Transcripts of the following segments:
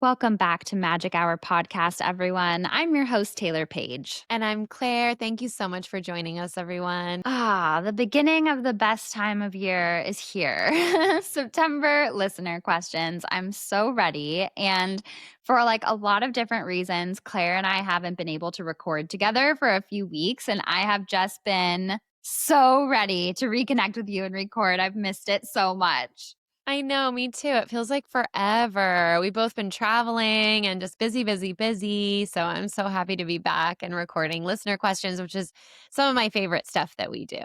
Welcome back to Magic Hour Podcast, everyone. I'm your host, Taylor Page. And I'm Claire. Thank you so much for joining us, everyone. The beginning of the best time of year is here. September listener questions. I'm so ready. And for like a lot of different reasons, Claire and I haven't been able to record together for a few weeks. And I have just been so ready to reconnect with you and record. I've missed it so much. I know, me too. It feels like forever. We've both been traveling and just busy, busy, busy. So I'm so happy to be back and recording listener questions, which is some of my favorite stuff that we do.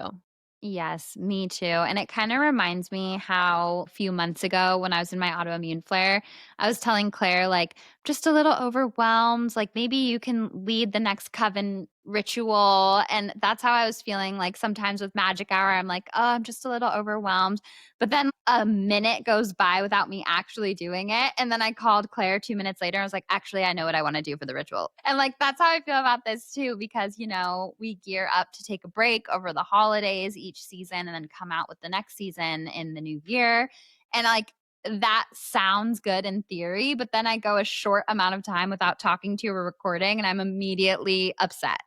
Yes, me too. And it kind of reminds me how a few months ago when I was in my autoimmune flare, I was telling Claire, like, just a little overwhelmed. Like, maybe you can lead the next coven ritual. And that's how I was feeling. Like, sometimes with Magic Hour, I'm like, oh, I'm just a little overwhelmed. But then a minute goes by without me actually doing it. And then I called Claire 2 minutes later. I was like, actually, I know what I want to do for the ritual. And like, that's how I feel about this too, because, we gear up to take a break over the holidays each season and then come out with the next season in the new year. And like, that sounds good in theory, but then I go a short amount of time without talking to you or recording, and I'm immediately upset.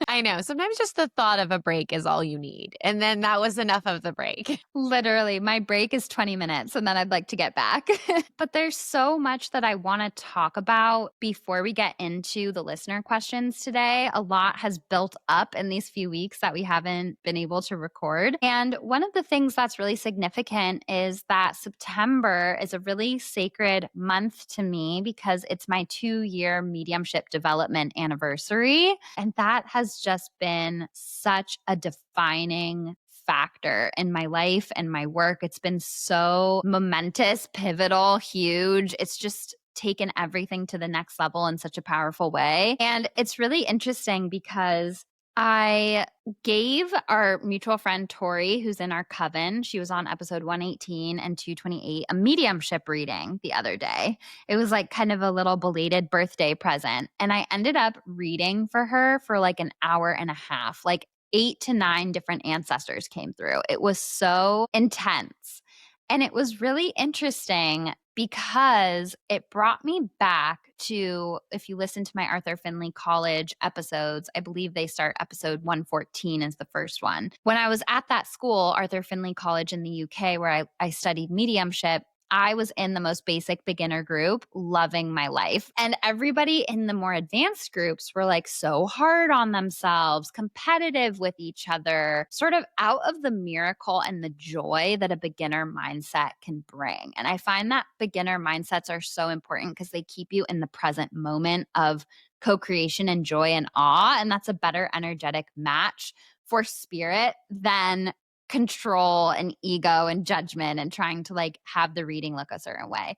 I know. Sometimes just the thought of a break is all you need. And then that was enough of the break. Literally, my break is 20 minutes and then I'd like to get back. But there's so much that I want to talk about before we get into the listener questions today. A lot has built up in these few weeks that we haven't been able to record. And one of the things that's really significant is that September is a really sacred month to me because it's my 2-year mediumship development anniversary. And that has just been such a defining factor in my life and my work. It's been so momentous, pivotal, huge. It's just taken everything to the next level in such a powerful way. And it's really interesting because I gave our mutual friend Tori, who's in our coven, she was on episode 118 and 228, a mediumship reading the other day. It was like kind of a little belated birthday present. And I ended up reading for her for like an hour and a half, like 8 to 9 different ancestors came through. It was so intense. And it was really interesting because it brought me back to, if you listen to my Arthur Findlay College episodes, I believe they start episode 114 is the first one. When I was at that school, Arthur Findlay College in the UK, where I studied mediumship, I was in the most basic beginner group, loving my life. And everybody in the more advanced groups were like so hard on themselves, competitive with each other, sort of out of the miracle and the joy that a beginner mindset can bring. And I find that beginner mindsets are so important because they keep you in the present moment of co creation and joy and awe. And that's a better energetic match for spirit than control and ego and judgment and trying to like have the reading look a certain way.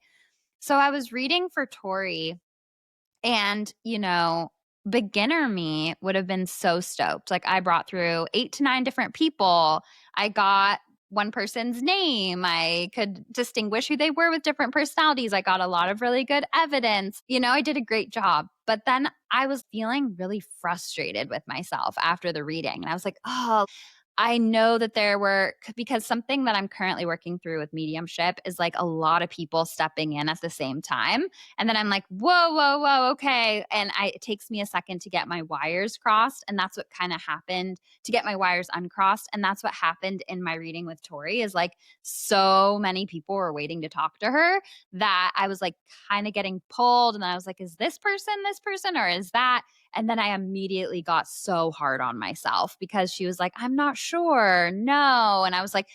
So I was reading for Tori and, beginner me would have been so stoked. Like I brought through 8 to 9 different people. I got one person's name. I could distinguish who they were with different personalities. I got a lot of really good evidence. I did a great job. But then I was feeling really frustrated with myself after the reading. And I was like, oh, I know that because something that I'm currently working through with mediumship is like a lot of people stepping in at the same time. And then I'm like, whoa, whoa, whoa, okay. And it takes me a second to get my wires crossed. And that's what kind of happened to get my wires uncrossed. And that's what happened in my reading with Tori is like so many people were waiting to talk to her that I was like kind of getting pulled. And then I was like, is this person, or is that? And then I immediately got so hard on myself because she was like, I'm not sure. No. And I was like,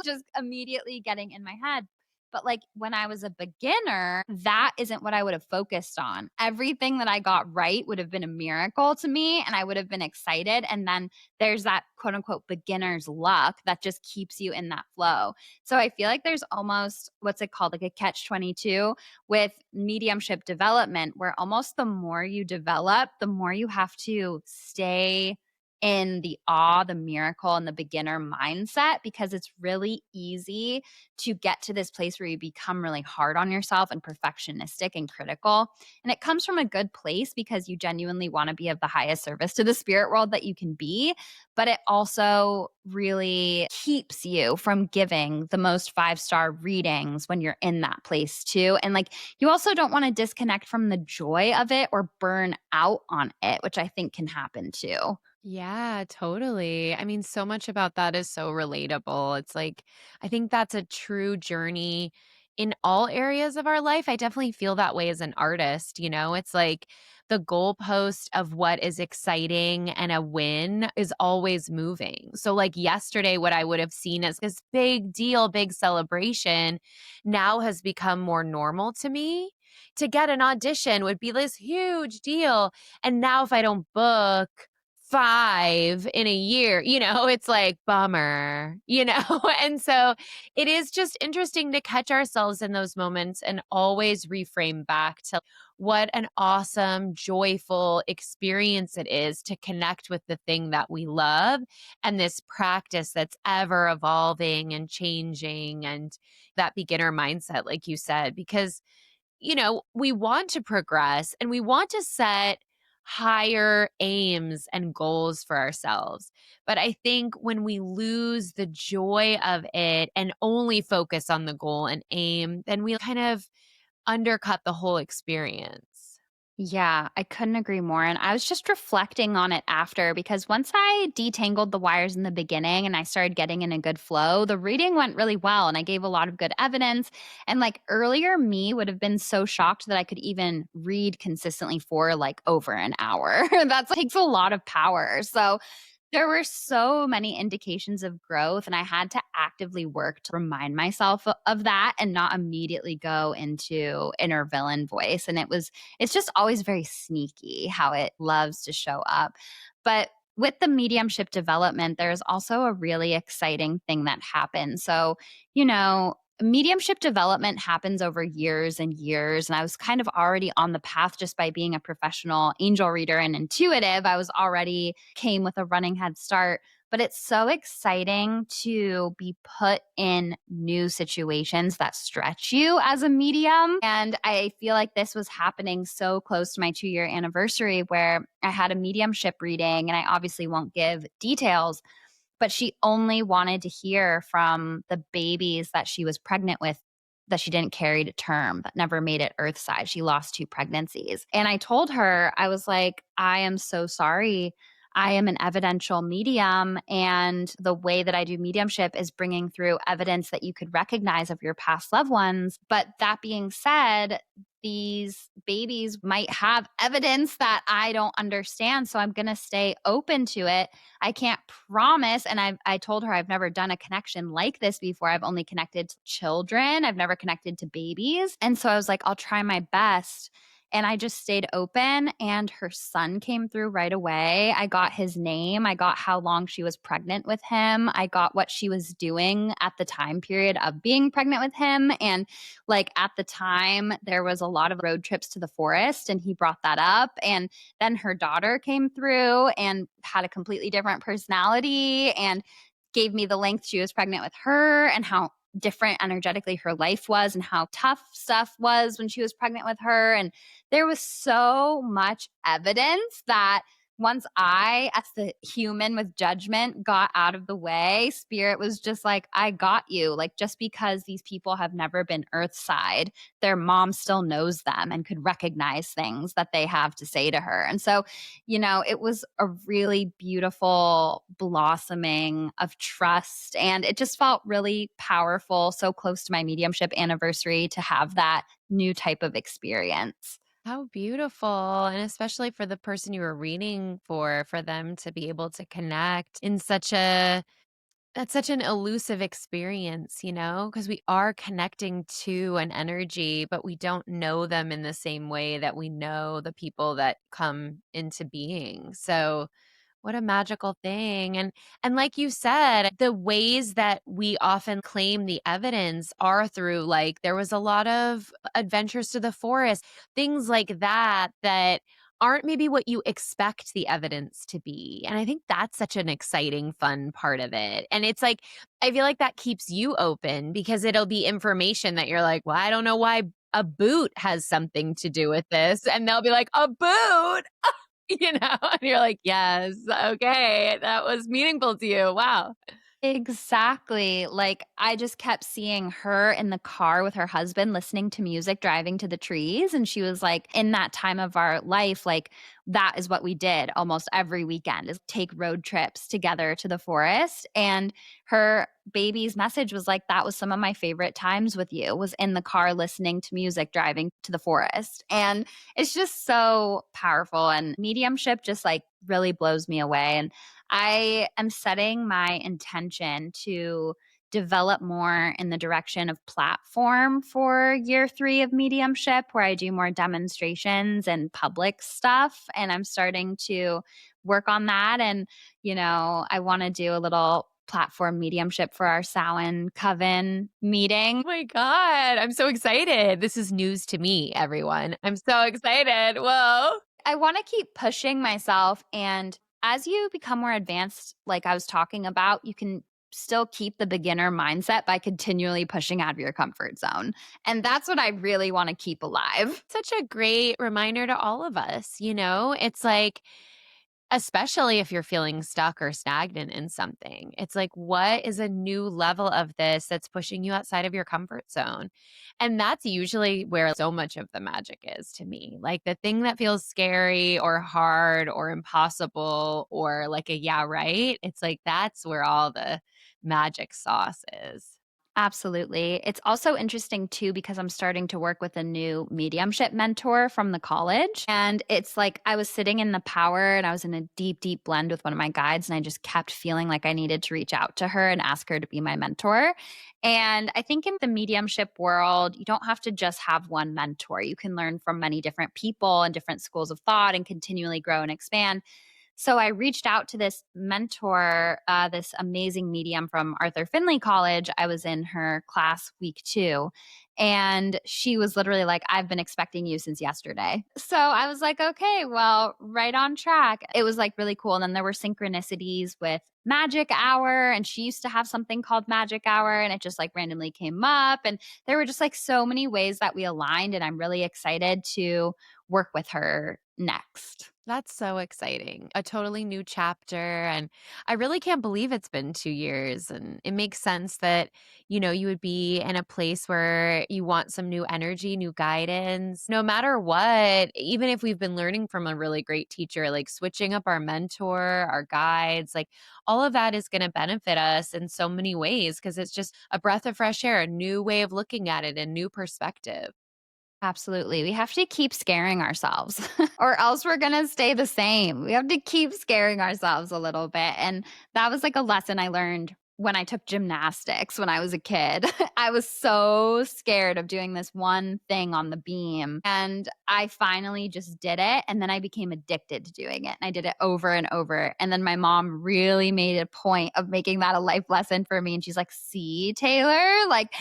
just immediately getting in my head. But like when I was a beginner, that isn't what I would have focused on. Everything that I got right would have been a miracle to me and I would have been excited. And then there's that quote unquote beginner's luck that just keeps you in that flow. So I feel like there's almost what's it called, like a catch 22 with mediumship development, where almost the more you develop, the more you have to stay in the awe, the miracle, and the beginner mindset, because it's really easy to get to this place where you become really hard on yourself and perfectionistic and critical. And it comes from a good place because you genuinely want to be of the highest service to the spirit world that you can be. But it also really keeps you from giving the most 5-star readings when you're in that place too. And like, you also don't want to disconnect from the joy of it or burn out on it, which I think can happen too. Yeah, totally. I mean, so much about that is so relatable. It's like, I think that's a true journey in all areas of our life. I definitely feel that way as an artist. It's like the goalpost of what is exciting and a win is always moving. So, like yesterday, what I would have seen as this big deal, big celebration now has become more normal to me. To get an audition would be this huge deal. And now, if I don't book, 5 in a year, it's like, bummer. And so it is just interesting to catch ourselves in those moments and always reframe back to what an awesome, joyful experience it is to connect with the thing that we love and this practice that's ever evolving and changing and that beginner mindset, like you said, because we want to progress and we want to set higher aims and goals for ourselves. But I think when we lose the joy of it and only focus on the goal and aim, then we kind of undercut the whole experience. Yeah, I couldn't agree more. And I was just reflecting on it after, because once I detangled the wires in the beginning and I started getting in a good flow, the reading went really well and I gave a lot of good evidence. And like earlier, me would have been so shocked that I could even read consistently for like over an hour. That's takes a lot of power. So there were so many indications of growth, and I had to actively work to remind myself of that and not immediately go into inner villain voice. And it's just always very sneaky how it loves to show up. But with the mediumship development, there's also a really exciting thing that happens. So, mediumship development happens over years and years. And I was kind of already on the path just by being a professional angel reader and intuitive. I was already came with a running head start. But it's so exciting to be put in new situations that stretch you as a medium. And I feel like this was happening so close to my 2-year anniversary where I had a mediumship reading, and I obviously won't give details, but she only wanted to hear from the babies that she was pregnant with that she didn't carry to term, that never made it earthside. She lost 2 pregnancies. And I told her, I was like, I am so sorry. I am an evidential medium. And the way that I do mediumship is bringing through evidence that you could recognize of your past loved ones. But that being said, these babies might have evidence that I don't understand. So I'm going to stay open to it. I can't promise. And I told her I've never done a connection like this before. I've only connected to children, I've never connected to babies. And so I was like, I'll try my best. And I just stayed open, and her son came through right away. I got his name. I got how long she was pregnant with him. I got what she was doing at the time period of being pregnant with him. And like at the time, there was a lot of road trips to the forest, and he brought that up. And then her daughter came through and had a completely different personality and gave me the length she was pregnant with her and how different energetically her life was and how tough stuff was when she was pregnant with her. And there was so much evidence that once I, as the human with judgment, got out of the way, spirit was just like, I got you. Like, just because these people have never been earthside, their mom still knows them and could recognize things that they have to say to her. And so, it was a really beautiful blossoming of trust. And it just felt really powerful, so close to my mediumship anniversary to have that new type of experience. How beautiful. And especially for the person you were reading for them to be able to connect in that's such an elusive experience, because we are connecting to an energy, but we don't know them in the same way that we know the people that come into being. So, what a magical thing. And like you said, the ways that we often claim the evidence are through, like, there was a lot of adventures to the forest, things like that aren't maybe what you expect the evidence to be. And I think that's such an exciting, fun part of it. And it's like, I feel like that keeps you open because it'll be information that you're like, well, I don't know why a boot has something to do with this. And they'll be like, a boot, and you're like, yes, okay, that was meaningful to you. Wow. Exactly. Like, I just kept seeing her in the car with her husband listening to music, driving to the trees. And she was like, in that time of our life, like, that is what we did almost every weekend is take road trips together to the forest. And her baby's message was like, that was some of my favorite times with you, was in the car listening to music, driving to the forest. And it's just so powerful. And mediumship just like really blows me away. And I am setting my intention to develop more in the direction of platform for year 3 of mediumship, where I do more demonstrations and public stuff. And I'm starting to work on that. And, I want to do a little platform mediumship for our Samhain Coven meeting. Oh my God. I'm so excited. This is news to me, everyone. I'm so excited. Whoa. I want to keep pushing myself. And as you become more advanced, like I was talking about, you can still keep the beginner mindset by continually pushing out of your comfort zone. And that's what I really want to keep alive. Such a great reminder to all of us. It's like, especially if you're feeling stuck or stagnant in something. It's like, what is a new level of this that's pushing you outside of your comfort zone? And that's usually where so much of the magic is to me. Like the thing that feels scary or hard or impossible or like a yeah, right? It's like that's where all the magic sauce is. Absolutely. It's also interesting too because I'm starting to work with a new mediumship mentor from the college. And it's like I was sitting in the power and I was in a deep, deep blend with one of my guides. And I just kept feeling like I needed to reach out to her and ask her to be my mentor. And I think in the mediumship world, you don't have to just have one mentor. You can learn from many different people and different schools of thought and continually grow and expand. So I reached out to this mentor, this amazing medium from Arthur Finley College. I was in her class week 2. And she was literally like, I've been expecting you since yesterday. So I was like, okay, well, right on track. It was like really cool. And then there were synchronicities with Magic Hour. And she used to have something called Magic Hour. And it just like randomly came up. And there were just like so many ways that we aligned. And I'm really excited to work with her next. That's so exciting. A totally new chapter. And I really can't believe it's been 2 years. And it makes sense that, you would be in a place where you want some new energy, new guidance. No matter what, even if we've been learning from a really great teacher, like switching up our mentor, our guides, like all of that is going to benefit us in so many ways because it's just a breath of fresh air, a new way of looking at it, a new perspective. Absolutely. We have to keep scaring ourselves or else we're going to stay the same. We have to keep scaring ourselves a little bit. And that was like a lesson I learned when I took gymnastics when I was a kid. I was so scared of doing this one thing on the beam. And I finally just did it. And then I became addicted to doing it. And I did it over and over. And then my mom really made a point of making that a life lesson for me. And she's like, see, Taylor, like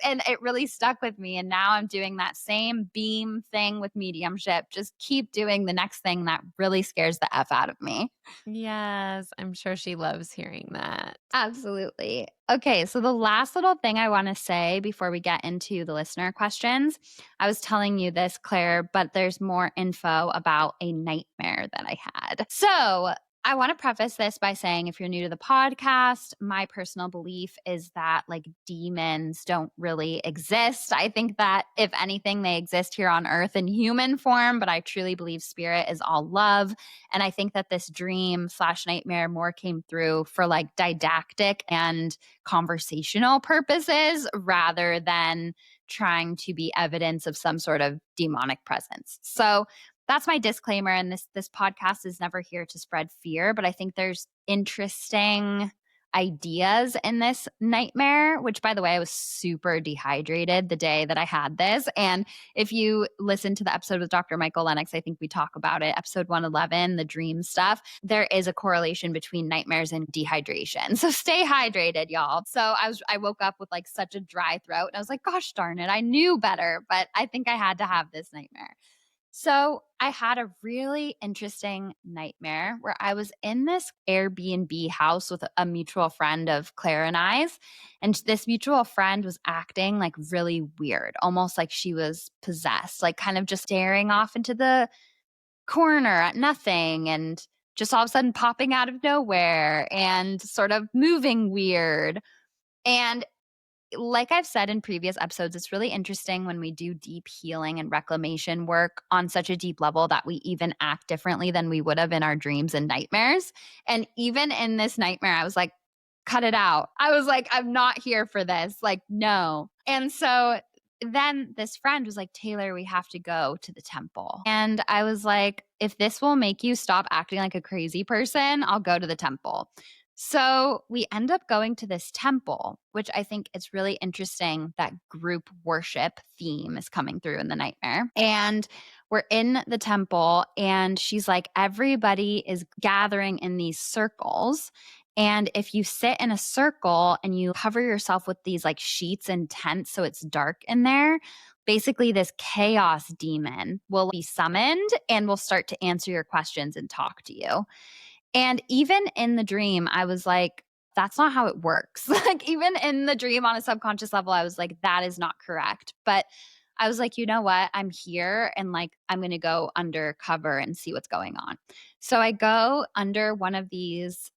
and it really stuck with me. And now I'm doing that same beam thing with mediumship. Just keep doing the next thing that really scares the F out of me. Yes, I'm sure she loves hearing that. Absolutely. Okay, so the last little thing I want to say before we get into the listener questions, I was telling you this, Claire, but there's more info about a nightmare that I had. So I want to preface this by saying if you're new to the podcast, my personal belief is that like demons don't really exist. I think that if anything, they exist here on earth in human form, but I truly believe spirit is all love. And I think that this dream/nightmare more came through for like didactic and conversational purposes rather than trying to be evidence of some sort of demonic presence. So that's my disclaimer. And this podcast is never here to spread fear, but I think there's interesting ideas in this nightmare, which by the way, I was super dehydrated the day that I had this. And if you listen to the episode with Dr. Michael Lennox, I think we talk about it, episode 111, the dream stuff. There is a correlation between nightmares and dehydration. So stay hydrated, y'all. So I woke up with like such a dry throat and I was like, gosh darn it, I knew better, but I think I had to have this nightmare. So I had a really interesting nightmare where I was in this Airbnb house with a mutual friend of Claire and I's. And this mutual friend was acting like really weird, almost like she was possessed, like kind of just staring off into the corner at nothing and just all of a sudden popping out of nowhere and sort of moving weird. And like I've said in previous episodes, it's really interesting when we do deep healing and reclamation work on such a deep level that we even act differently than we would have in our dreams and nightmares. And even in this nightmare, I was like, cut it out. I was like, I'm not here for this. Like, no. And so then this friend was like, Taylor, we have to go to the temple. And I was like, if this will make you stop acting like a crazy person, I'll go to the temple. So we end up going to this temple, which I think it's really interesting that group worship theme is coming through in the nightmare. And we're in the temple, and she's like, everybody is gathering in these circles. And if you sit in a circle and you cover yourself with these like sheets and tents so it's dark in there, basically this chaos demon will be summoned and will start to answer your questions and talk to you. And even in the dream, I was like, that's not how it works. Like, even in the dream on a subconscious level, I was like, that is not correct. But I was like, you know what? I'm here and like, I'm going to go undercover and see what's going on. So I go under one of these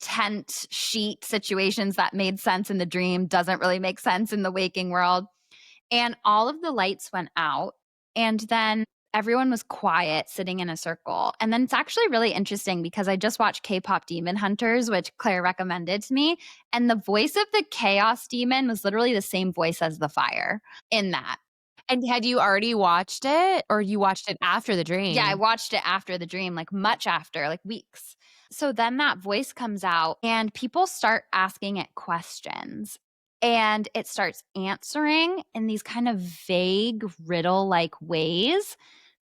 tent sheet situations that made sense in the dream, doesn't really make sense in the waking world. And all of the lights went out. And then everyone was quiet, sitting in a circle. And then it's actually really interesting because I just watched K-pop Demon Hunters, which Claire recommended to me. And the voice of the chaos demon was literally the same voice as the fire in that. And had you already watched it or you watched it after the Yeah, I dream? watched it after the dream, like much after, like weeks. So then that voice comes out and people start asking it questions. And it starts answering in these kind of vague riddle like ways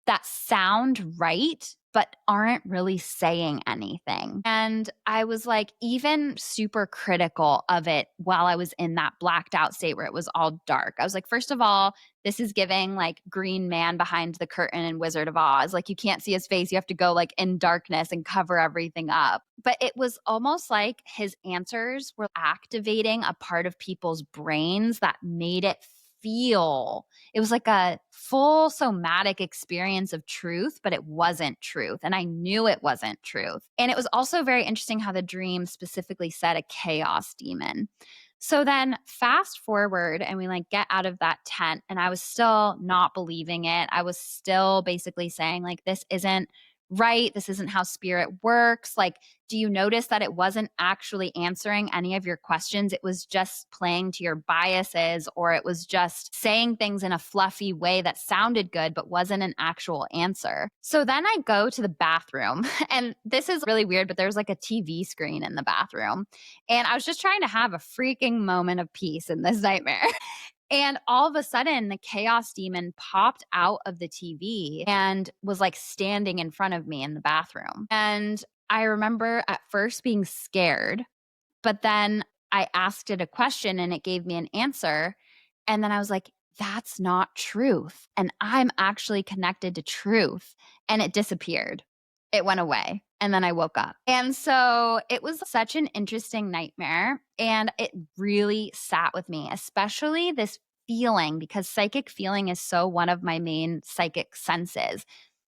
that sound right, but aren't really saying anything. And I was like, even super critical of it while I was in that blacked out state where it was all dark. I was like, first of all, this is giving like Green Man behind the curtain in Wizard of Oz. Like, you can't see his face. You have to go like in darkness and cover everything up. But it was almost like his answers were activating a part of people's brains that made it feel it was like a full somatic experience of truth, but it wasn't truth. And I knew it wasn't truth. And it was also very interesting how the dream specifically said a chaos demon. So then fast forward and we like get out of that tent and I was still not believing it. I was still basically saying like this isn't right. This isn't how spirit works. Like, do you notice that it wasn't actually answering any of your questions? It was just playing to your biases, or it was just saying things in a fluffy way that sounded good but wasn't an actual answer. So then I go to the bathroom, and this is really weird, but there's like a TV screen in the bathroom. And I was just trying to have a freaking moment of peace in this nightmare. And all of a sudden, the chaos demon popped out of the TV and was like standing in front of me in the bathroom. And I remember at first being scared, but then I asked it a question and it gave me an answer. And then I was like, that's not truth. And I'm actually connected to truth. And it disappeared. It went away. And then I woke up. And so it was such an interesting nightmare. And it really sat with me, especially this feeling, because psychic feeling is so one of my main psychic senses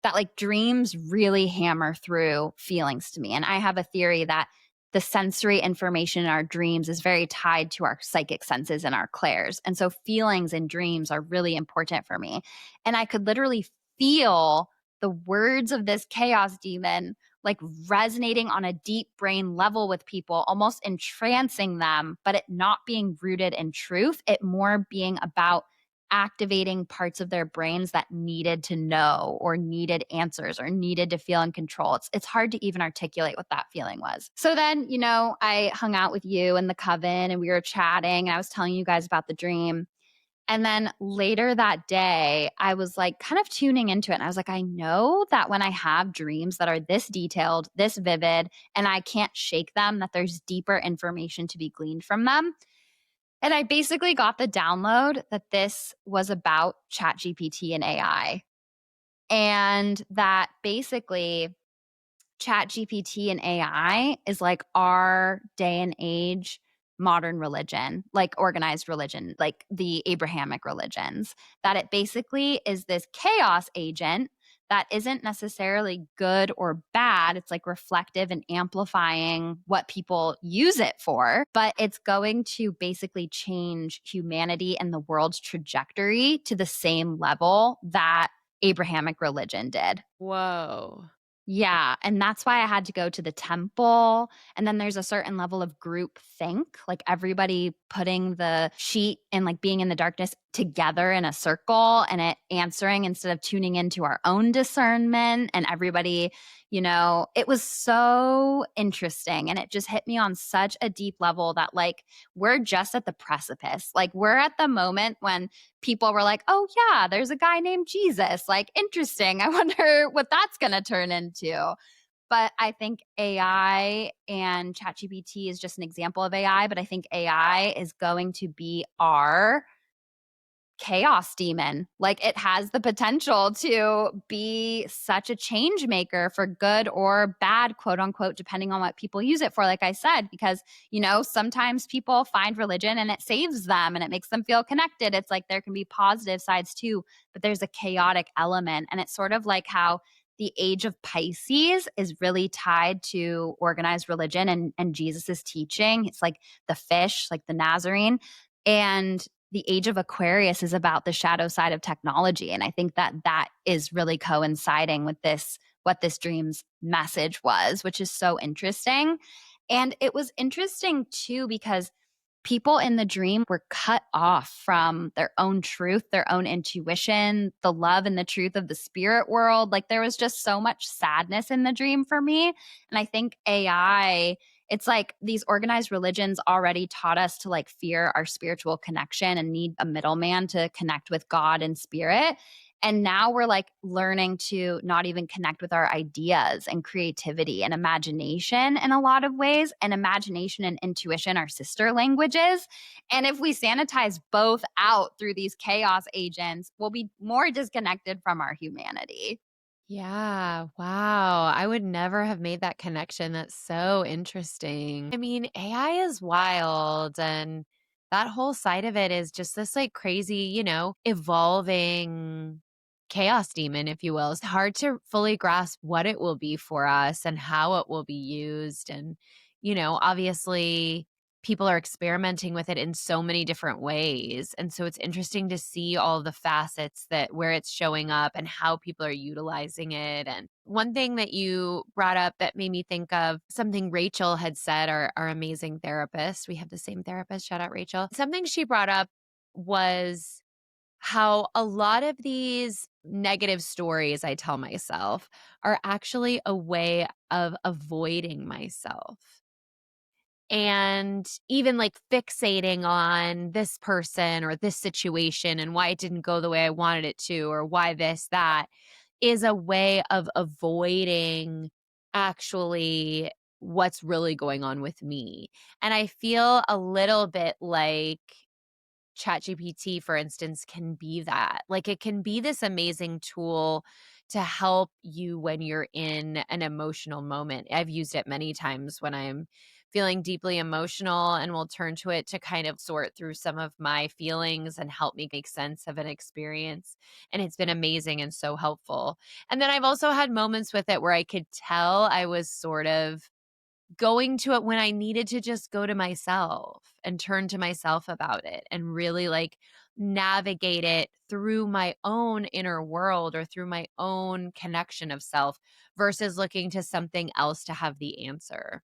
that like dreams really hammer through feelings to me. And I have a theory that the sensory information in our dreams is very tied to our psychic senses and our clairs. And so feelings and dreams are really important for me. And I could literally feel the words of this chaos demon like resonating on a deep brain level with people, almost entrancing them, but it not being rooted in truth, it more being about activating parts of their brains that needed to know or needed answers or needed to feel in control. It's hard to even articulate what that feeling was. So then, I hung out with you in the coven and we were chatting and I was telling you guys about the dream. And then later that day, I was like kind of tuning into it. And I was like, I know that when I have dreams that are this detailed, this vivid, and I can't shake them, that there's deeper information to be gleaned from them. And I basically got the download that this was about ChatGPT and AI. and that basically ChatGPT and AI is like our day and age modern religion, like organized religion, like the Abrahamic religions, that it basically is this chaos agent that isn't necessarily good or bad. It's like reflective and amplifying what people use it for, but it's going to basically change humanity and the world's trajectory to the same level that Abrahamic religion did. Whoa. Yeah, and that's why I had to go to the temple, and then there's a certain level of group think, like everybody putting the sheet and, like, being in the darkness together in a circle and it answering instead of tuning into our own discernment, and everybody, it was so interesting, and it just hit me on such a deep level that, like, we're just at the precipice. Like, we're at the moment when people were like, "Oh, yeah, there's a guy named Jesus. Like, interesting. I wonder what that's going to turn into." But I think AI and ChatGPT is just an example of AI, but I think AI is going to be our chaos demon. Like, it has the potential to be such a change maker for good or bad, quote unquote, depending on what people use it for. Like I said, because, sometimes people find religion and it saves them and it makes them feel connected. It's like there can be positive sides too, but there's a chaotic element. And it's sort of like how the age of Pisces is really tied to organized religion and Jesus's teaching. It's like the fish, like the Nazarene. And the age of Aquarius is about the shadow side of technology. And I think that that is really coinciding with what this dream's message was, which is so interesting. And it was interesting too, because people in the dream were cut off from their own truth, their own intuition, the love and the truth of the spirit world. Like, there was just so much sadness in the dream for me. And I think AI, it's like these organized religions already taught us to like fear our spiritual connection and need a middleman to connect with God and spirit. And now we're like learning to not even connect with our ideas and creativity and imagination in a lot of ways. And imagination and intuition are sister languages. And if we sanitize both out through these chaos agents, we'll be more disconnected from our humanity. Yeah, wow. I would never have made that connection. That's so interesting. I mean, AI is wild, and that whole side of it is just this like crazy, evolving chaos demon, if you will. It's hard to fully grasp what it will be for us and how it will be used. And, obviously people are experimenting with it in so many different ways. And so it's interesting to see all the facets that where it's showing up and how people are utilizing it. And one thing that you brought up that made me think of something Rachel had said, our amazing therapist. We have the same therapist. Shout out Rachel. Something she brought up was how a lot of these negative stories I tell myself are actually a way of avoiding myself, and even like fixating on this person or this situation and why it didn't go the way I wanted it to, or why this, that is a way of avoiding actually what's really going on with me. And I feel a little bit like ChatGPT, for instance, can be that. Like, it can be this amazing tool to help you when you're in an emotional moment. I've used it many times when I'm feeling deeply emotional and will turn to it to kind of sort through some of my feelings and help me make sense of an experience. And it's been amazing and so helpful. And then I've also had moments with it where I could tell I was sort of going to it when I needed to just go to myself and turn to myself about it and really like navigate it through my own inner world or through my own connection of self versus looking to something else to have the answer.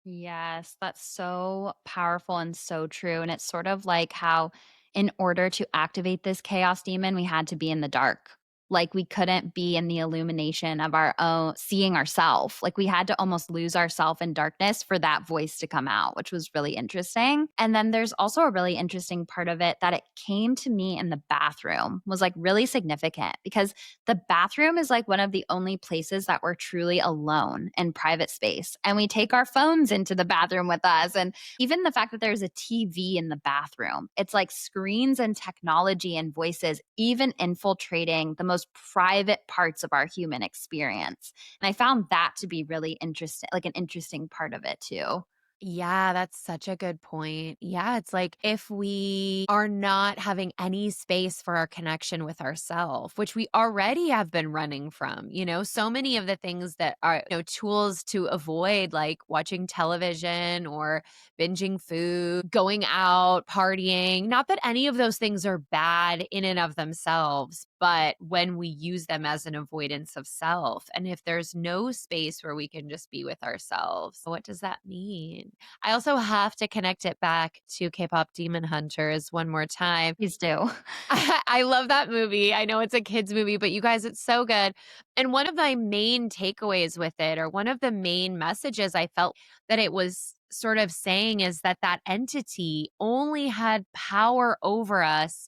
Yes, that's so powerful and so true. And it's sort of like how, in order to activate this chaos demon, we had to be in the dark. Like, we couldn't be in the illumination of our own seeing ourself. Like, we had to almost lose ourself in darkness for that voice to come out, which was really interesting. And then there's also a really interesting part of it that it came to me in the bathroom was like really significant, because the bathroom is like one of the only places that we're truly alone in private space. And we take our phones into the bathroom with us. And even the fact that there's a TV in the bathroom, it's like screens and technology and voices, even infiltrating the most most private parts of our human experience. And I found that to be really interesting, like an interesting part of it too. Yeah, that's such a good point. Yeah, it's like if we are not having any space for our connection with ourself, which we already have been running from, so many of the things that are, tools to avoid, like watching television or binging food, going out, partying. Not that any of those things are bad in and of themselves, but when we use them as an avoidance of self, and if there's no space where we can just be with ourselves, what does that mean? I also have to connect it back to K-pop Demon Hunters one more time. Please do. I love that movie. I know it's a kids movie, but you guys, it's so good. And one of my main takeaways with it, or one of the main messages I felt that it was sort of saying, is that that entity only had power over us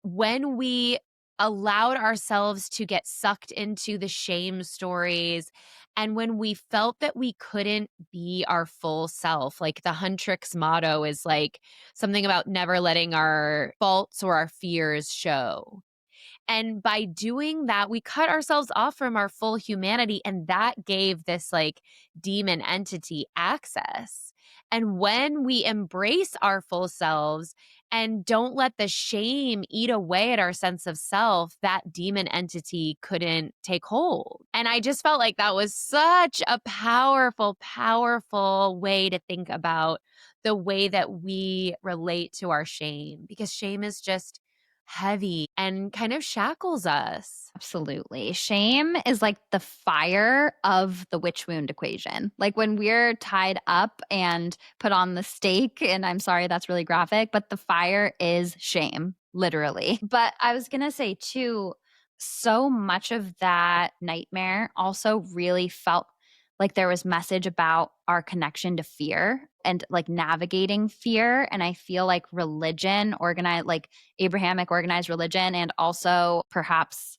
when we allowed ourselves to get sucked into the shame stories, and when we felt that we couldn't be our full self. Like the Huntrix motto is like something about never letting our faults or our fears show. And by doing that, we cut ourselves off from our full humanity. And that gave this like demon entity access. And when we embrace our full selves and don't let the shame eat away at our sense of self, that demon entity couldn't take hold. And I just felt like that was such a powerful, powerful way to think about the way that we relate to our shame, because shame is just heavy and kind of shackles us. Absolutely. Shame is like the fire of the witch wound equation. Like when we're tied up and put on the stake, and I'm sorry that's really graphic, but the fire is shame, literally. But I was going to say too, so much of that nightmare also really felt like there was message about our connection to fear and like navigating fear. And I feel like religion, organized, like Abrahamic organized religion, and also perhaps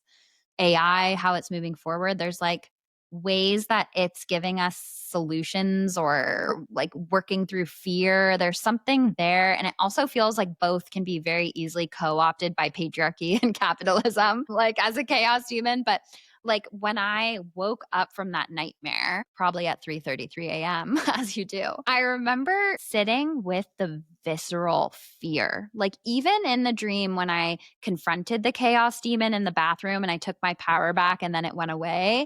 AI, how it's moving forward, there's like ways that it's giving us solutions or like working through fear. There's something there. And it also feels like both can be very easily co opted by patriarchy and capitalism, like as a chaos demon. But like when I woke up from that nightmare, probably at 3:33 a.m., as you do, I remember sitting with the visceral fear. Like even in the dream when I confronted the chaos demon in the bathroom and I took my power back and then it went away,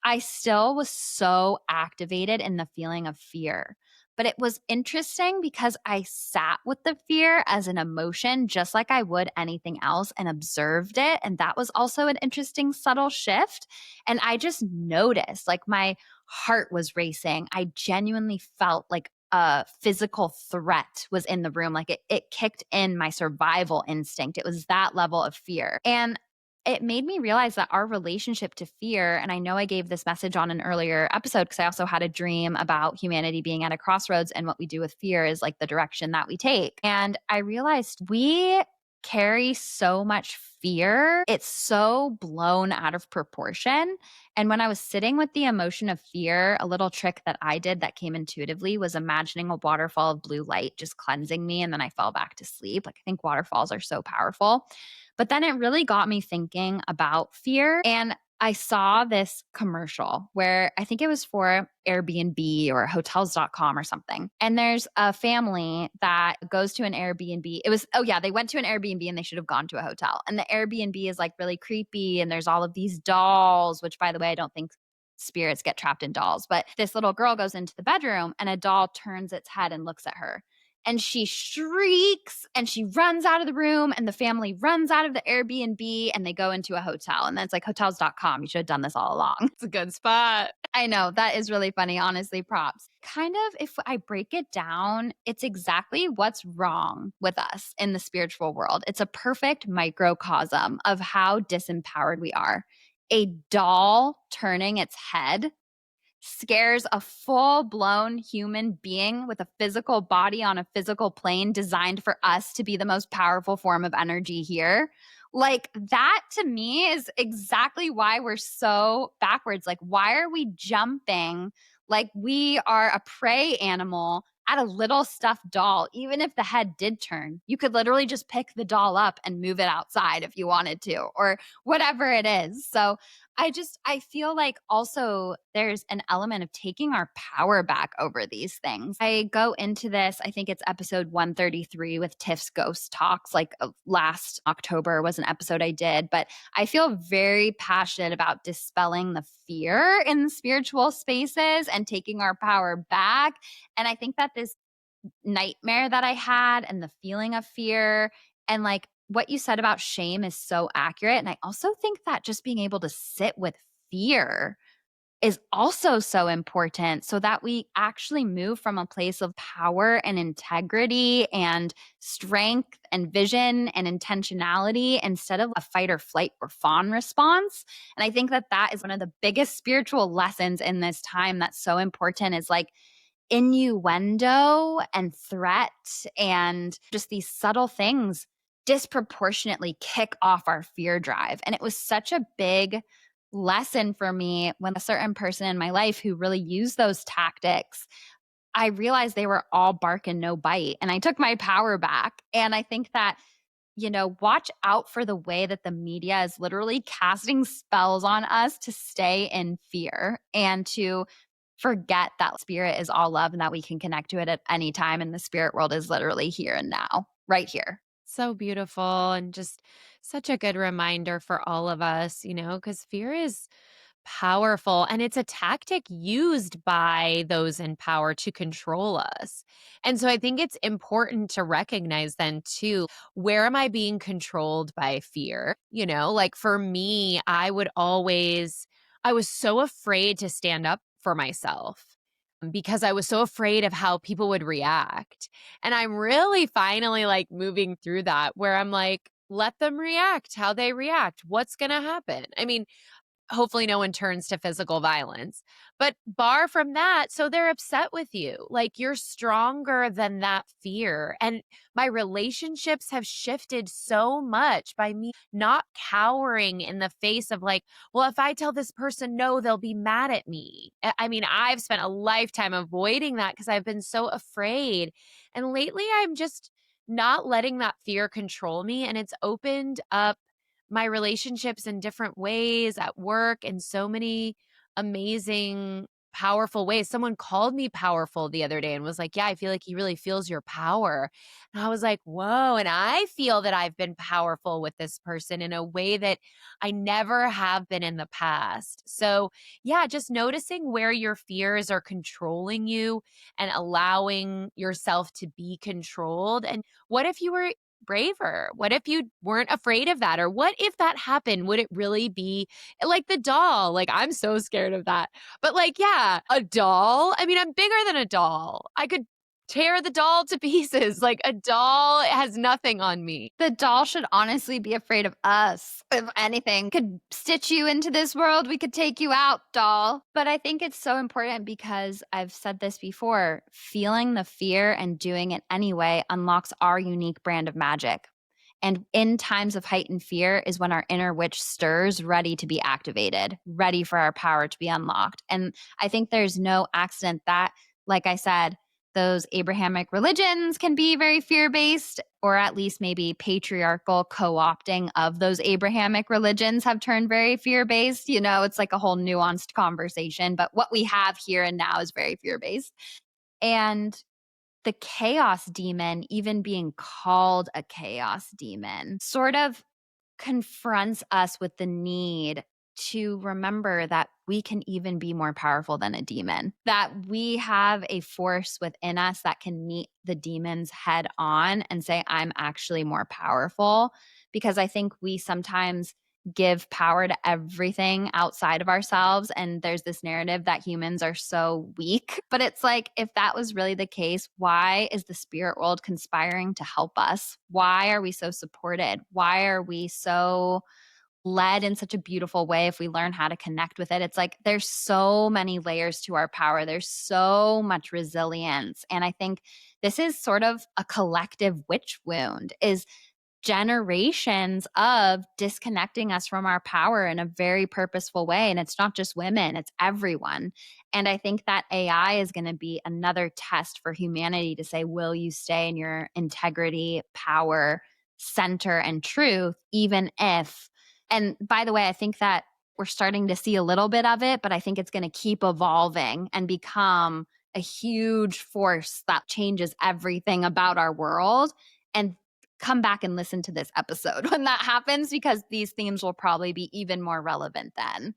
I still was so activated in the feeling of fear. But it was interesting because I sat with the fear as an emotion, just like I would anything else, and observed it. And that was also an interesting, subtle shift. And I just noticed like my heart was racing. I genuinely felt like a physical threat was in the room. Like it kicked in my survival instinct. It was that level of fear. And it made me realize that our relationship to fear, and I know I gave this message on an earlier episode because I also had a dream about humanity being at a crossroads, and what we do with fear is like the direction that we take. And I realized we carry so much fear. It's so blown out of proportion. And when I was sitting with the emotion of fear, a little trick that I did that came intuitively was imagining a waterfall of blue light just cleansing me. And then I fell back to sleep. Like I think waterfalls are so powerful. But then it really got me thinking about fear. And I saw this commercial where I think it was for Airbnb or hotels.com or something. And there's a family that goes to an Airbnb. It was, oh yeah, they went to an Airbnb and they should have gone to a hotel. And the Airbnb is like really creepy. And there's all of these dolls, which by the way, I don't think spirits get trapped in dolls. But this little girl goes into the bedroom and a doll turns its head and looks at her. And she shrieks and she runs out of the room, and the family runs out of the Airbnb and they go into a hotel. And then it's like hotels.com. You should have done this all along. It's a good spot. I know that is really funny. Honestly, props. Kind of, if I break it down, it's exactly what's wrong with us in the spiritual world. It's a perfect microcosm of how disempowered we are. A doll turning its head scares a full blown human being with a physical body on a physical plane designed for us to be the most powerful form of energy here. Like that to me is exactly why we're so backwards. Like, why are we jumping like we are a prey animal at a little stuffed doll, even if the head did turn, you could literally just pick the doll up and move it outside if you wanted to, or whatever it is. So I feel like also there's an element of taking our power back over these things. I go into this, I think it's episode 133 with Tiff's Ghost Talks, like last October was an episode I did, but I feel very passionate about dispelling the fear in spiritual spaces and taking our power back. And I think that this nightmare that I had and the feeling of fear and like what you said about shame is so accurate. And I also think that just being able to sit with fear is also so important so that we actually move from a place of power and integrity and strength and vision and intentionality instead of a fight or flight or fawn response. And I think that that is one of the biggest spiritual lessons in this time that's so important is like innuendo and threat and just these subtle things disproportionately kick off our fear drive. And it was such a big lesson for me when a certain person in my life who really used those tactics, I realized they were all bark and no bite. And I took my power back. And I think that, watch out for the way that the media is literally casting spells on us to stay in fear and to forget that spirit is all love and that we can connect to it at any time. And the spirit world is literally here and now, right here. So beautiful and just such a good reminder for all of us, because fear is powerful and it's a tactic used by those in power to control us. And so I think it's important to recognize then too, where am I being controlled by fear? Like for me, I was so afraid to stand up for myself because I was so afraid of how people would react. And I'm really finally like moving through that where I'm like, let them react how they react. What's going to happen? I mean, hopefully no one turns to physical violence. But bar from that, so they're upset with you. Like you're stronger than that fear. And my relationships have shifted so much by me not cowering in the face of like, well, if I tell this person no, they'll be mad at me. I mean, I've spent a lifetime avoiding that because I've been so afraid. And lately I'm just not letting that fear control me. And it's opened up my relationships in different ways at work in so many amazing, powerful ways. Someone called me powerful the other day and was like, yeah, I feel like he really feels your power. And I was like, whoa. And I feel that I've been powerful with this person in a way that I never have been in the past. So, yeah, just noticing where your fears are controlling you and allowing yourself to be controlled. And what if you were braver? What if you weren't afraid of that? Or what if that happened? Would it really be like the doll? Like, I'm so scared of that. But, like, yeah, a doll. I mean, I'm bigger than a doll. I could tear the doll to pieces. Like, a doll has nothing on me. The doll should honestly be afraid of us. If anything could stitch you into this world, we could take you out, doll. But I think it's so important because I've said this before, feeling the fear and doing it anyway unlocks our unique brand of magic. And in times of heightened fear is when our inner witch stirs, ready to be activated, ready for our power to be unlocked. And I think there's no accident that, like I said, those Abrahamic religions can be very fear based, or at least maybe patriarchal co opting of those Abrahamic religions have turned very fear based. It's like a whole nuanced conversation, but what we have here and now is very fear based. And the chaos demon, even being called a chaos demon, sort of confronts us with the need to remember that we can even be more powerful than a demon, that we have a force within us that can meet the demons head on and say, I'm actually more powerful. Because I think we sometimes give power to everything outside of ourselves. And there's this narrative that humans are so weak. But it's like, if that was really the case, why is the spirit world conspiring to help us? Why are we so supported? Why are we so led in such a beautiful way if we learn how to connect with it? It's like there's so many layers to our power. There's so much resilience. And I think this is sort of a collective witch wound is generations of disconnecting us from our power in a very purposeful way. And it's not just women, it's everyone. And I think that AI is going to be another test for humanity to say, will you stay in your integrity, power, center, and truth, even if, and by the way, I think that we're starting to see a little bit of it, but I think it's going to keep evolving and become a huge force that changes everything about our world. And come back and listen to this episode when that happens, because these themes will probably be even more relevant then.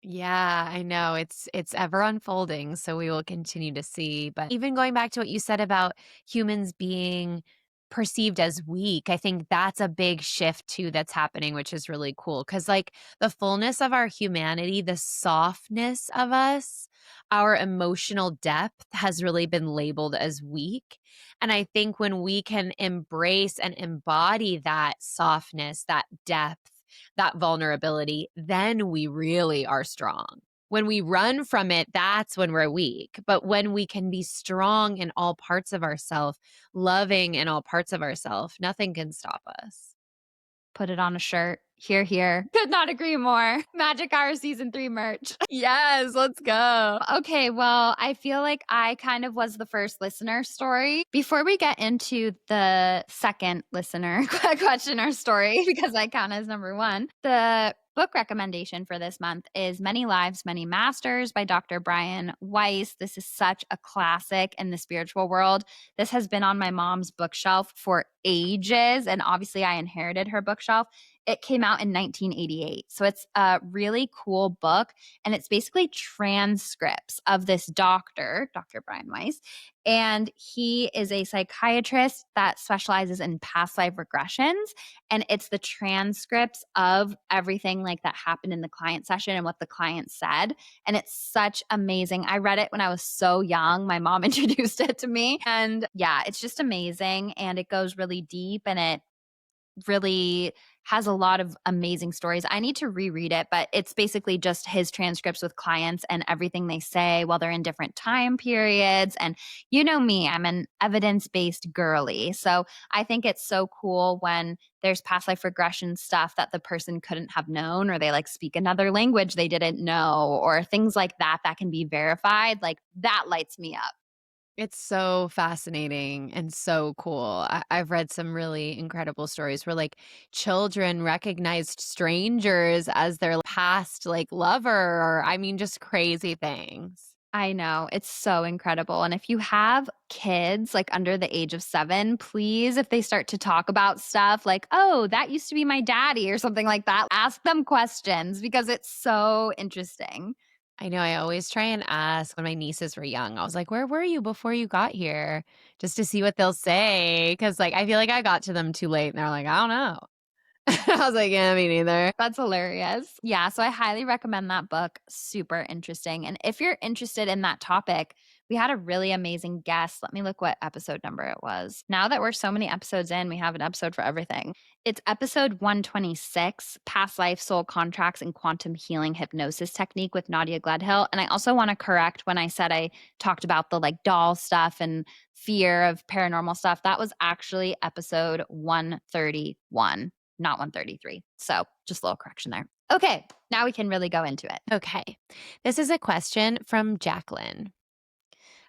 Yeah, I know. It's ever unfolding, so we will continue to see. But even going back to what you said about humans being perceived as weak, I think that's a big shift too that's happening, which is really cool. Cause like the fullness of our humanity, the softness of us, our emotional depth has really been labeled as weak. And I think when we can embrace and embody that softness, that depth, that vulnerability, then we really are strong. When we run from it, that's when we're weak. But when we can be strong in all parts of ourselves, loving in all parts of ourselves, nothing can stop us. Put it on a shirt. Here, here. Could not agree more. Magic Hour Season 3 merch. Yes, let's go. Okay, well, I feel like I kind of was the first listener story. Before we get into the second listener question or story, because I count as number one, the book recommendation for this month is Many Lives, Many Masters by Dr. Brian Weiss. This is such a classic in the spiritual world. This has been on my mom's bookshelf for ages, and obviously I inherited her bookshelf. It came out in 1988. So it's a really cool book, and it's basically transcripts of this doctor, Dr. Brian Weiss. And he is a psychiatrist that specializes in past life regressions. And it's the transcripts of everything like that happened in the client session and what the client said. And it's such amazing. I read it when I was so young. My mom introduced it to me. And yeah, it's just amazing. And it goes really deep, and it really has a lot of amazing stories. I need to reread it, but it's basically just his transcripts with clients and everything they say while they're in different time periods. And you know me, I'm an evidence based girly. So I think it's so cool when there's past life regression stuff that the person couldn't have known, or they like speak another language they didn't know, or things like that that can be verified. Like that lights me up. It's so fascinating and so cool. I've read some really incredible stories where like children recognized strangers as their past like lover, or I mean, just crazy things. I know. It's so incredible. And if you have kids like under the age of 7, please, if they start to talk about stuff like, oh, that used to be my daddy or something like that, ask them questions because it's so interesting. I know I always try and ask when my nieces were young. I was like, "Where were you before you got here?" Just to see what they'll say, because like, I feel like I got to them too late, and they're like, "I don't know." I was like, "Yeah, me neither." That's hilarious. Yeah, so I highly recommend that book. Super interesting. And if you're interested in that topic, we had a really amazing guest. Let me look what episode number it was. Now that we're so many episodes in, we have an episode for everything. It's episode 126, Past Life, Soul Contracts, and Quantum Healing Hypnosis Technique with Nadia Gledhill. And I also want to correct when I said I talked about the like doll stuff and fear of paranormal stuff. That was actually episode 131, not 133. So just a little correction there. Okay, now we can really go into it. Okay. This is a question from Jacqueline.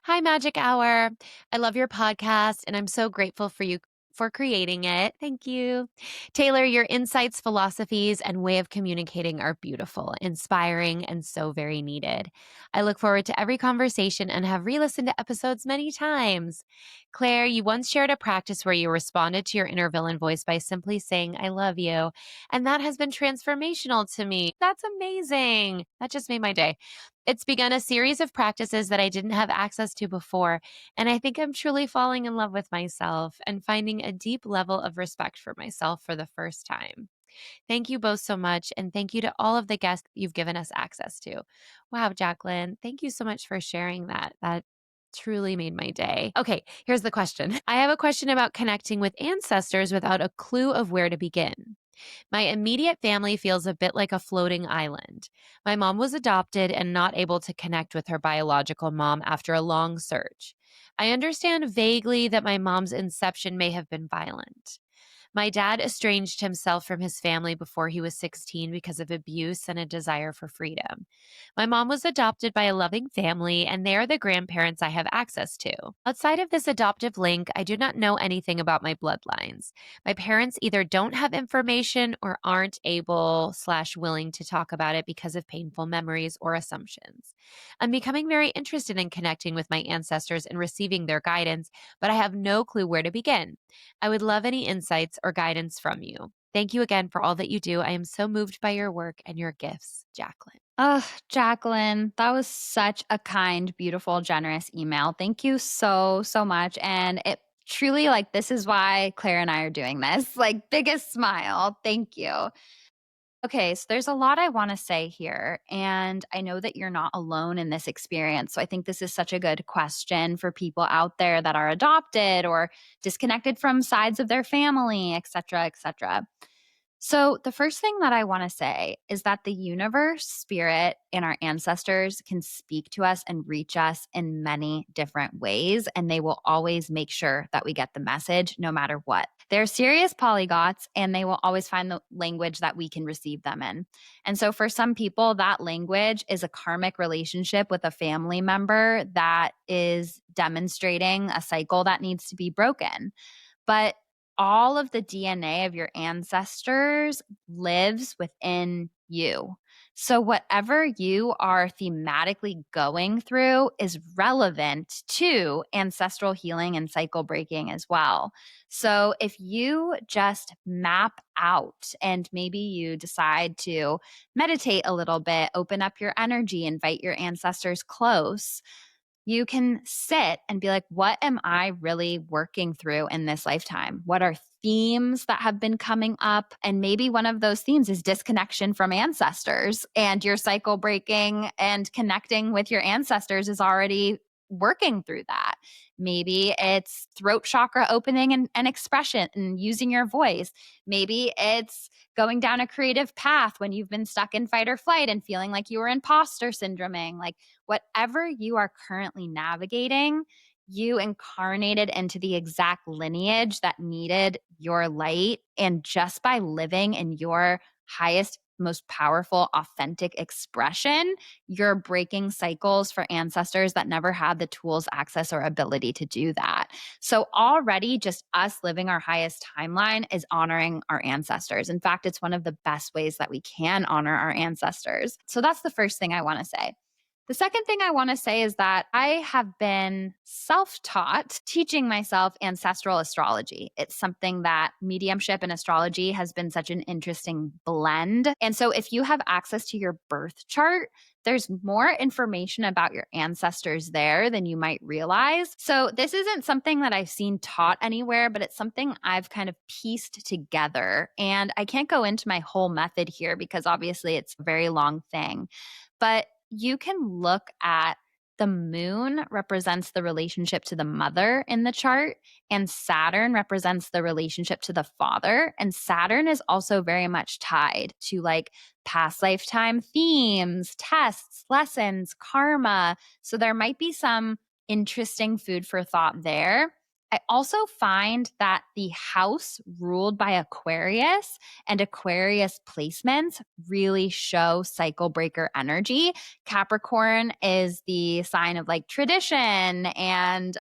Hi, Magic Hour. I love your podcast, and I'm so grateful for you for creating it. Thank you. Taylor, your insights, philosophies, and way of communicating are beautiful, inspiring, and so very needed. I look forward to every conversation and have re listened to episodes many times. Claire, you once shared a practice where you responded to your inner villain voice by simply saying, I love you. And that has been transformational to me. That's amazing. That just made my day. It's begun a series of practices that I didn't have access to before, and I think I'm truly falling in love with myself and finding a deep level of respect for myself for the first time. Thank you both so much, and thank you to all of the guests you've given us access to. Wow, Jacqueline, thank you so much for sharing that. That truly made my day. Okay, here's the question. I have a question about connecting with ancestors without a clue of where to begin. My immediate family feels a bit like a floating island. My mom was adopted and not able to connect with her biological mom after a long search. I understand vaguely that my mom's inception may have been violent. My dad estranged himself from his family before he was 16 because of abuse and a desire for freedom. My mom was adopted by a loving family, and they are the grandparents I have access to. Outside of this adoptive link, I do not know anything about my bloodlines. My parents either don't have information or aren't able/willing to talk about it because of painful memories or assumptions. I'm becoming very interested in connecting with my ancestors and receiving their guidance, but I have no clue where to begin. I would love any insights or guidance from you. Thank you again for all that you do. I am so moved by your work and your gifts, Jacqueline. Oh, Jacqueline, that was such a kind, beautiful, generous email. Thank you so, so much. And it truly, like, this is why Claire and I are doing this. Like, biggest smile. Thank you. Okay, so there's a lot I want to say here. And I know that you're not alone in this experience. So I think this is such a good question for people out there that are adopted or disconnected from sides of their family, et cetera, et cetera. So, the first thing that I want to say is that the universe, spirit, and our ancestors can speak to us and reach us in many different ways, and they will always make sure that we get the message no matter what. They're serious polyglots, and they will always find the language that we can receive them in. And so, for some people, that language is a karmic relationship with a family member that is demonstrating a cycle that needs to be broken. But all of the DNA of your ancestors lives within you. So, whatever you are thematically going through is relevant to ancestral healing and cycle breaking as well. So, if you just map out and maybe you decide to meditate a little bit, open up your energy, invite your ancestors close, you can sit and be like, what am I really working through in this lifetime? What are themes that have been coming up? And maybe one of those themes is disconnection from ancestors, and your cycle breaking and connecting with your ancestors is already working through that. Maybe it's throat chakra opening and expression and using your voice. Maybe it's going down a creative path when you've been stuck in fight or flight and feeling like you were imposter syndroming. Like, whatever you are currently navigating, you incarnated into the exact lineage that needed your light. And just by living in your highest, most powerful, authentic expression, you're breaking cycles for ancestors that never had the tools, access, or ability to do that. So, already just us living our highest timeline is honoring our ancestors. In fact, it's one of the best ways that we can honor our ancestors. So, that's the first thing I want to say. The second thing I want to say is that I have been self taught teaching myself ancestral astrology. It's something that mediumship and astrology has been such an interesting blend. And so, if you have access to your birth chart, there's more information about your ancestors there than you might realize. So, this isn't something that I've seen taught anywhere, but it's something I've kind of pieced together. And I can't go into my whole method here because obviously it's a very long thing. But you can look at the moon represents the relationship to the mother in the chart, and Saturn represents the relationship to the father. And Saturn is also very much tied to like past lifetime themes, tests, lessons, karma. So there might be some interesting food for thought there. I also find that the house ruled by Aquarius and Aquarius placements really show cycle breaker energy. Capricorn is the sign of like tradition and,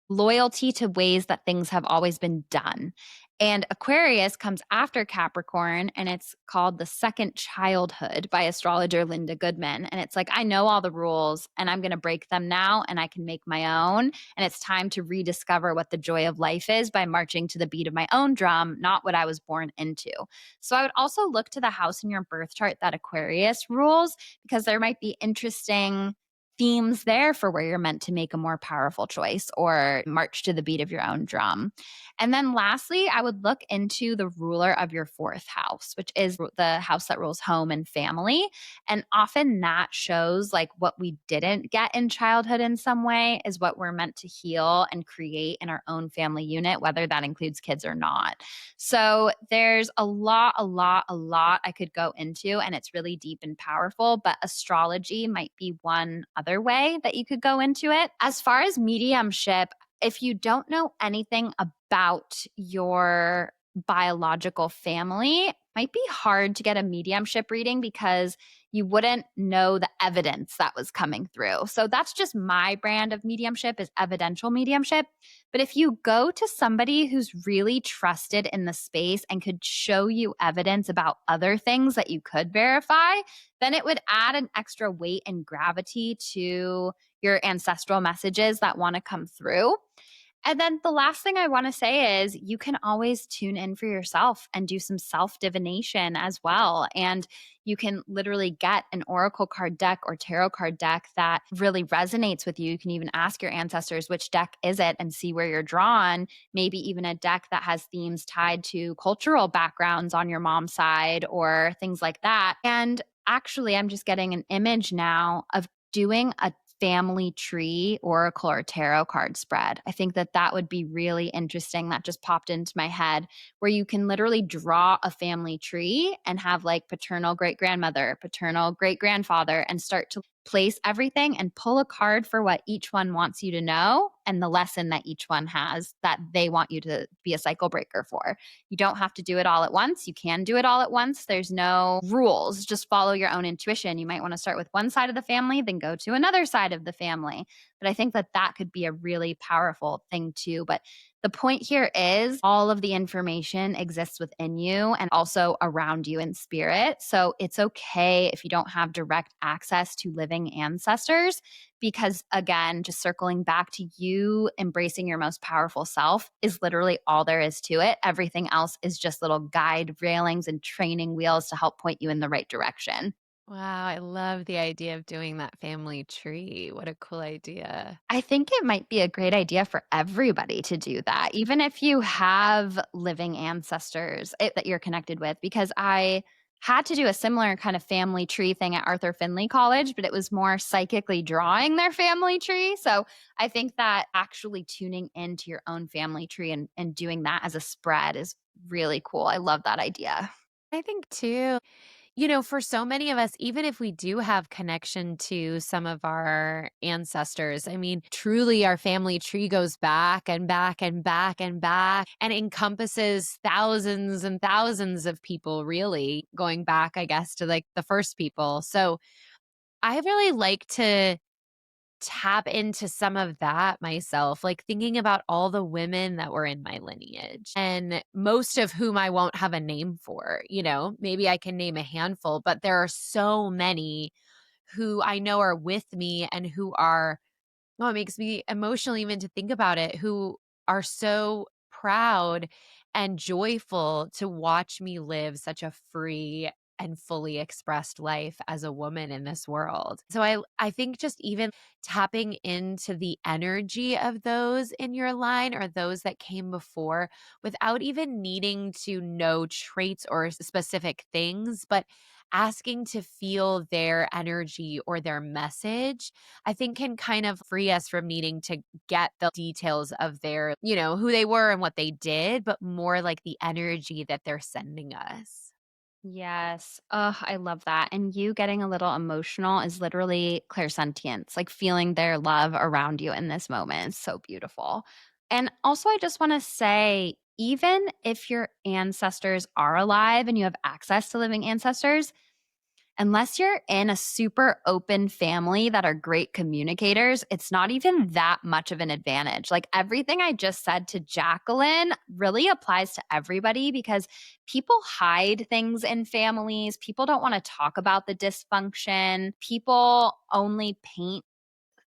loyalty to ways that things have always been done. And Aquarius comes after Capricorn, and it's called the second childhood by astrologer Linda Goodman. And it's like, I know all the rules and I'm going to break them now and I can make my own. And it's time to rediscover what the joy of life is by marching to the beat of my own drum, not what I was born into. So I would also look to the house in your birth chart that Aquarius rules, because there might be interesting themes there for where you're meant to make a more powerful choice or march to the beat of your own drum. And then lastly, I would look into the ruler of your fourth house, which is the house that rules home and family. And often that shows like what we didn't get in childhood in some way is what we're meant to heal and create in our own family unit, whether that includes kids or not. So there's a lot I could go into, and it's really deep and powerful, but astrology might be one other way that you could go into it. As far as mediumship, if you don't know anything about your biological family, might be hard to get a mediumship reading because you wouldn't know the evidence that was coming through. So that's just my brand of mediumship is evidential mediumship. But if you go to somebody who's really trusted in the space and could show you evidence about other things that you could verify, then it would add an extra weight and gravity to your ancestral messages that want to come through. And then the last thing I want to say is you can always tune in for yourself and do some self divination as well. And you can literally get an oracle card deck or tarot card deck that really resonates with you. You can even ask your ancestors, which deck is it, and see where you're drawn. Maybe even a deck that has themes tied to cultural backgrounds on your mom's side or things like that. And actually, I'm just getting an image now of doing a family tree oracle or tarot card spread. I think that that would be really interesting. That just popped into my head where you can literally draw a family tree and have like paternal great grandmother, paternal great grandfather, and start to place everything and pull a card for what each one wants you to know and the lesson that each one has that they want you to be a cycle breaker for. You don't have to do it all at once. You can do it all at once. There's no rules. Just follow your own intuition. You might want to start with one side of the family, then go to another side of the family. But I think that that could be a really powerful thing too. But the point here is all of the information exists within you and also around you in spirit. So it's okay if you don't have direct access to living ancestors, because again, just circling back to you embracing your most powerful self is literally all there is to it. Everything else is just little guide railings and training wheels to help point you in the right direction. Wow, I love the idea of doing that family tree. What a cool idea. I think it might be a great idea for everybody to do that, even if you have living ancestors that you're connected with, because I had to do a similar kind of family tree thing at Arthur Findlay College, but it was more psychically drawing their family tree. So I think that actually tuning into your own family tree and doing that as a spread is really cool. I love that idea. I think too. For so many of us, even if we do have connection to some of our ancestors, I mean, truly our family tree goes back and back and back and back and encompasses thousands and thousands of people, really, going back, I guess, to like the first people. So I really like to tap into some of that myself, like thinking about all the women that were in my lineage and most of whom I won't have a name for, maybe I can name a handful, but there are so many who I know are with me and who are, oh, it makes me emotional even to think about it, who are so proud and joyful to watch me live such a free and fully expressed life as a woman in this world. So I think just even tapping into the energy of those in your line or those that came before without even needing to know traits or specific things, but asking to feel their energy or their message, I think can kind of free us from needing to get the details of their, who they were and what they did, but more like the energy that they're sending us. Yes. Oh, I love that. And you getting a little emotional is literally clairsentience, like feeling their love around you in this moment. It's so beautiful. And also, I just want to say, even if your ancestors are alive and you have access to living ancestors, unless you're in a super open family that are great communicators, it's not even that much of an advantage. Like everything I just said to Jacqueline really applies to everybody because people hide things in families. People don't want to talk about the dysfunction. People only paint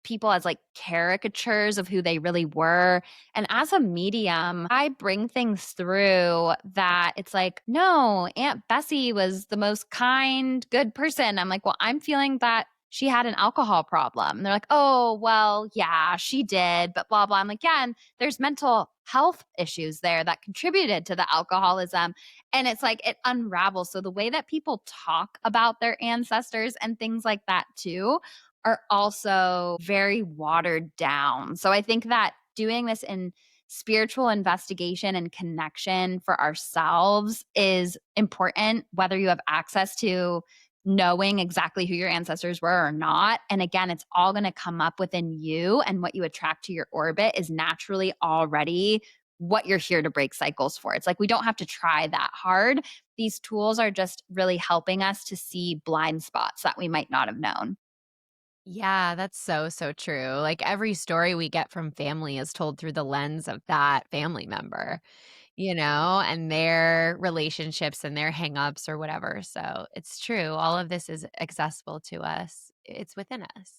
people as like caricatures of who they really were. And as a medium, I bring things through that it's like, no, Aunt Bessie was the most kind, good person. I'm like, well, I'm feeling that she had an alcohol problem. And they're like, oh, well, yeah, she did, but blah, blah. I'm like, yeah, and there's mental health issues there that contributed to the alcoholism. And it's like it unravels. So the way that people talk about their ancestors and things like that too are also very watered down. So I think that doing this in spiritual investigation and connection for ourselves is important, whether you have access to knowing exactly who your ancestors were or not. And again, it's all going to come up within you, and what you attract to your orbit is naturally already what you're here to break cycles for. It's like we don't have to try that hard. These tools are just really helping us to see blind spots that we might not have known. Yeah, that's so, so true. Like every story we get from family is told through the lens of that family member, and their relationships and their hangups or whatever. So it's true. All of this is accessible to us, it's within us.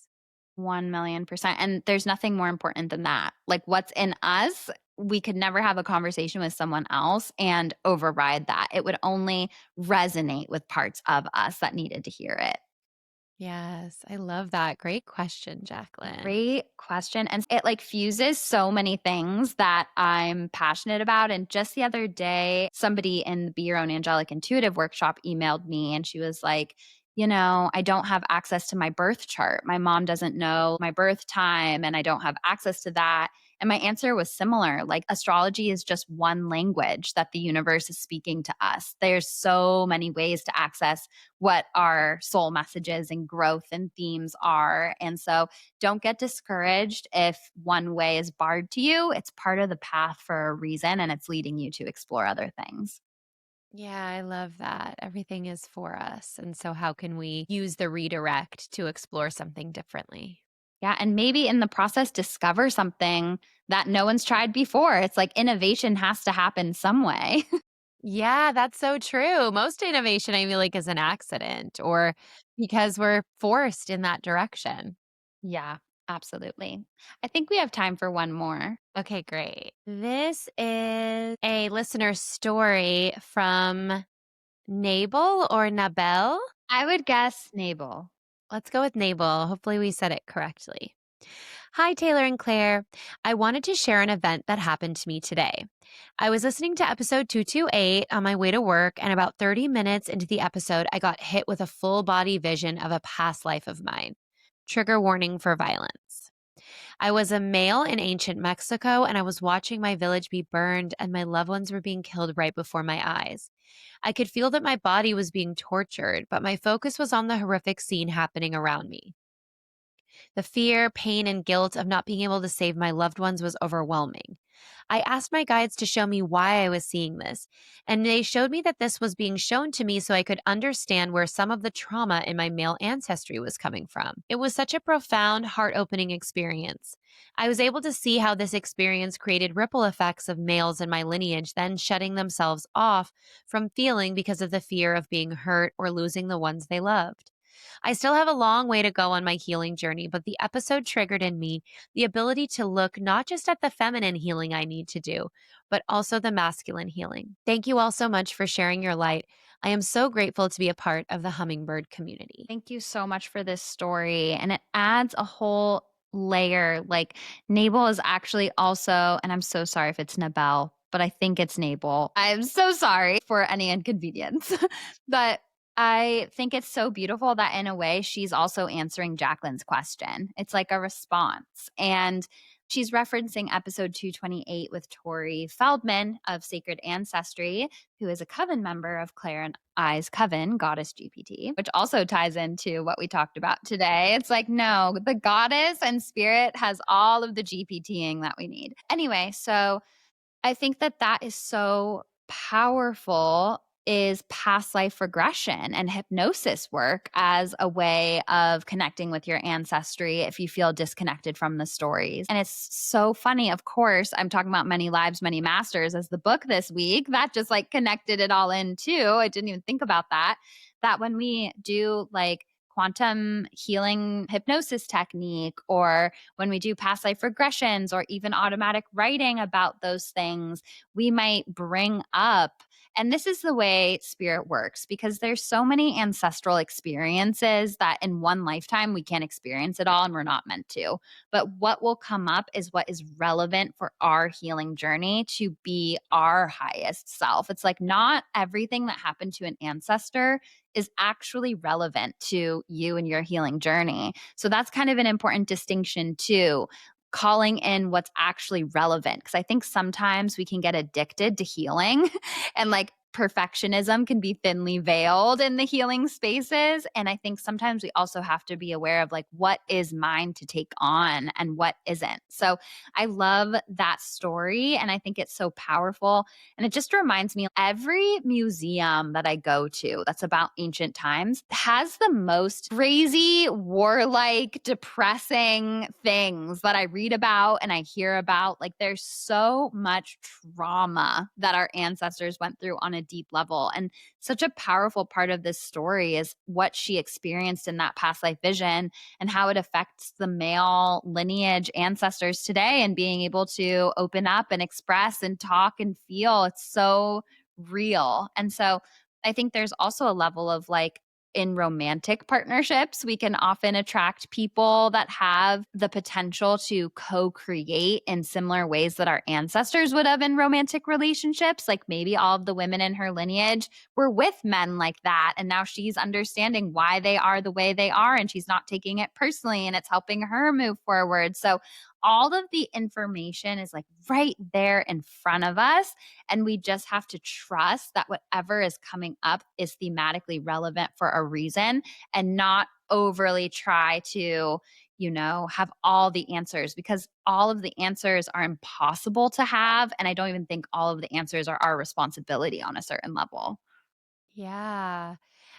1,000,000%. And there's nothing more important than that. Like what's in us, we could never have a conversation with someone else and override that. It would only resonate with parts of us that needed to hear it. Yes, I love that. Great question, Jacqueline. Great question. And it like fuses so many things that I'm passionate about. And just the other day, somebody in the Be Your Own Angelic Intuitive workshop emailed me and she was like, I don't have access to my birth chart. My mom doesn't know my birth time and I don't have access to that. And my answer was similar. Like astrology is just one language that the universe is speaking to us. There's so many ways to access what our soul messages and growth and themes are. And so don't get discouraged if one way is barred to you. It's part of the path for a reason and it's leading you to explore other things. Yeah, I love that. Everything is for us. And so, how can we use the redirect to explore something differently? Yeah. And maybe in the process, discover something that no one's tried before. It's like innovation has to happen some way. Yeah, that's so true. Most innovation, I feel like, is an accident or because we're forced in that direction. Yeah, absolutely. I think we have time for one more. Okay, great. This is a listener story from Nabel or Nabel. I would guess Nabel. Let's go with Nabel. Hopefully, we said it correctly. Hi, Taylor and Claire. I wanted to share an event that happened to me today. I was listening to episode 228 on my way to work, and about 30 minutes into the episode, I got hit with a full body vision of a past life of mine. Trigger warning for violence. I was a male in ancient Mexico, and I was watching my village be burned, and my loved ones were being killed right before my eyes. I could feel that my body was being tortured, but my focus was on the horrific scene happening around me. The fear, pain, and guilt of not being able to save my loved ones was overwhelming. I asked my guides to show me why I was seeing this, and they showed me that this was being shown to me so I could understand where some of the trauma in my male ancestry was coming from. It was such a profound, heart opening experience. I was able to see how this experience created ripple effects of males in my lineage then shutting themselves off from feeling because of the fear of being hurt or losing the ones they loved. I still have a long way to go on my healing journey, but the episode triggered in me the ability to look not just at the feminine healing I need to do, but also the masculine healing. Thank you all so much for sharing your light. I am so grateful to be a part of the hummingbird community. Thank you so much for this story. And it adds a whole layer. Like Nabal is actually also, and I'm so sorry if it's Nabel, but I think it's Nabal. I'm so sorry for any inconvenience. But I think it's so beautiful that in a way she's also answering Jacqueline's question. It's like a response. And she's referencing episode 228 with Tori Feldman of Sacred Ancestry, who is a coven member of Claire and I's coven, Goddess GPT, which also ties into what we talked about today. It's like, no, the goddess and spirit has all of the GPTing that we need. Anyway, so I think that that is so powerful is past life regression and hypnosis work as a way of connecting with your ancestry if you feel disconnected from the stories. And it's so funny. Of course, I'm talking about Many Lives, Many Masters as the book this week. That just like connected it all in too. I didn't even think about that. That when we do like quantum healing hypnosis technique, or when we do past life regressions, or even automatic writing about those things, we might bring up. And this is the way spirit works because there's so many ancestral experiences that in one lifetime we can't experience it all and we're not meant to. But what will come up is what is relevant for our healing journey to be our highest self. It's like not everything that happened to an ancestor is actually relevant to you and your healing journey. So that's kind of an important distinction too. Calling in what's actually relevant. Because I think sometimes we can get addicted to healing and like perfectionism can be thinly veiled in the healing spaces. And I think sometimes we also have to be aware of like what is mine to take on and what isn't. So I love that story. And I think it's so powerful. And it just reminds me every museum that I go to that's about ancient times has the most crazy, warlike, depressing things that I read about and I hear about. Like there's so much trauma that our ancestors went through on a deep level. And such a powerful part of this story is what she experienced in that past life vision and how it affects the male lineage ancestors today and being able to open up and express and talk and feel. It's so real. And so I think there's also a level of like, in romantic partnerships, we can often attract people that have the potential to co create in similar ways that our ancestors would have in romantic relationships. Like maybe all of the women in her lineage were with men like that. And now she's understanding why they are the way they are. And she's not taking it personally and it's helping her move forward. So all of the information is like right there in front of us. And we just have to trust that whatever is coming up is thematically relevant for a reason and not overly try to, have all the answers because all of the answers are impossible to have. And I don't even think all of the answers are our responsibility on a certain level. Yeah.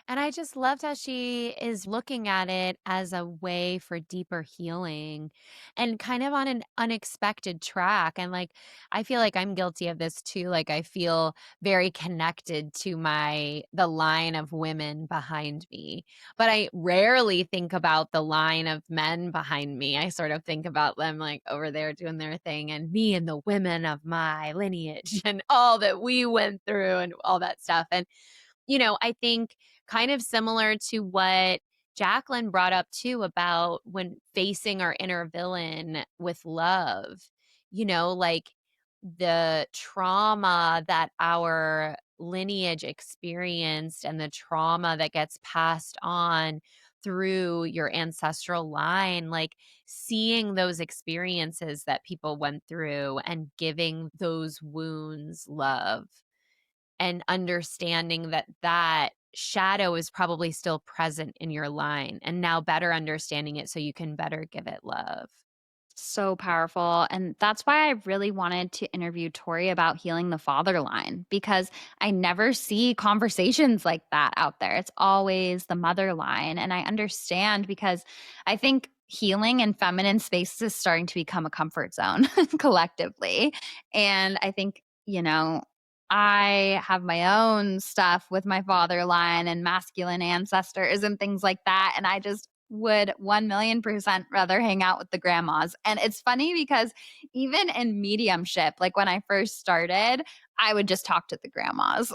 And I just loved how she is looking at it as a way for deeper healing and kind of on an unexpected track. And like, I feel like I'm guilty of this too. Like, I feel very connected to the line of women behind me, but I rarely think about the line of men behind me. I sort of think about them like over there doing their thing and me and the women of my lineage and all that we went through and all that stuff. And I think kind of similar to what Jacqueline brought up too about when facing our inner villain with love, like the trauma that our lineage experienced and the trauma that gets passed on through your ancestral line, like seeing those experiences that people went through and giving those wounds love and understanding that that shadow is probably still present in your line and now better understanding it so you can better give it love. So powerful. And that's why I really wanted to interview Tori about healing the father line because I never see conversations like that out there. It's always the mother line. And I understand because I think healing in feminine spaces is starting to become a comfort zone collectively. And I think, I have my own stuff with my father line and masculine ancestors and things like that. And I just would 1,000,000% rather hang out with the grandmas. And it's funny because even in mediumship, like when I first started, I would just talk to the grandmas.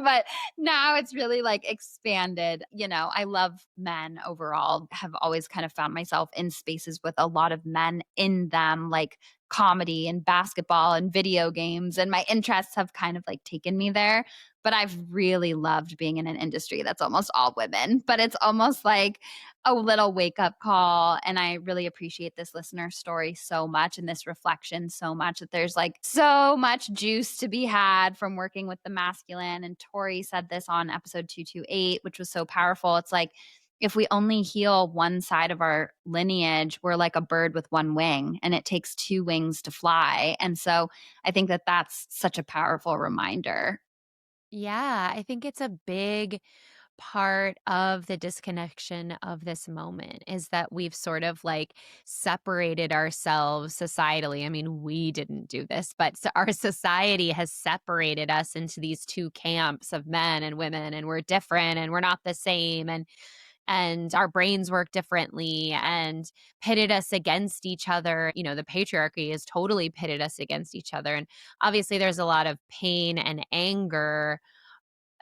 But now it's really like expanded. I love men overall, have always kind of found myself in spaces with a lot of men in them, like comedy and basketball and video games. And my interests have kind of like taken me there. But I've really loved being in an industry that's almost all women. But it's almost like a little wake up call. And I really appreciate this listener story so much and this reflection so much that there's like so much juice to be had from working with the masculine. And Tori said this on episode 228, which was so powerful. It's like, if we only heal one side of our lineage, we're like a bird with one wing and it takes two wings to fly. And so I think that that's such a powerful reminder. Yeah, I think it's a big part of the disconnection of this moment is that we've sort of like separated ourselves societally. I mean, we didn't do this, but our society has separated us into these two camps of men and women, and we're different and we're not the same. And our brains work differently and pitted us against each other. The patriarchy has totally pitted us against each other. And obviously, there's a lot of pain and anger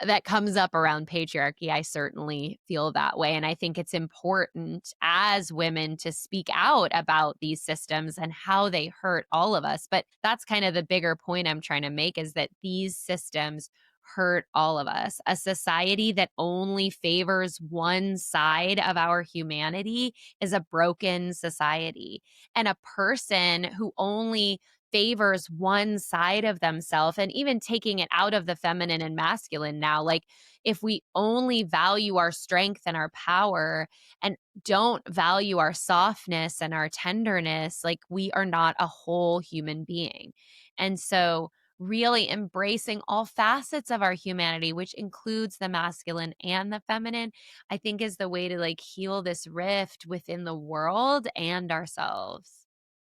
that comes up around patriarchy. I certainly feel that way. And I think it's important as women to speak out about these systems and how they hurt all of us. But that's kind of the bigger point I'm trying to make is that these systems hurt all of us. A society that only favors one side of our humanity is a broken society. And a person who only favors one side of themselves, and even taking it out of the feminine and masculine now. Like, if we only value our strength and our power and don't value our softness and our tenderness, like, we are not a whole human being. And so, really embracing all facets of our humanity, which includes the masculine and the feminine, I think is the way to like heal this rift within the world and ourselves.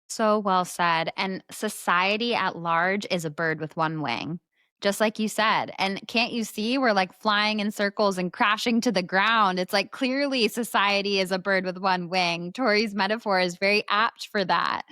So well said. And society at large is a bird with one wing, just like you said. And can't you see we're like flying in circles and crashing to the ground? It's like clearly society is a bird with one wing. Tori's metaphor is very apt for that.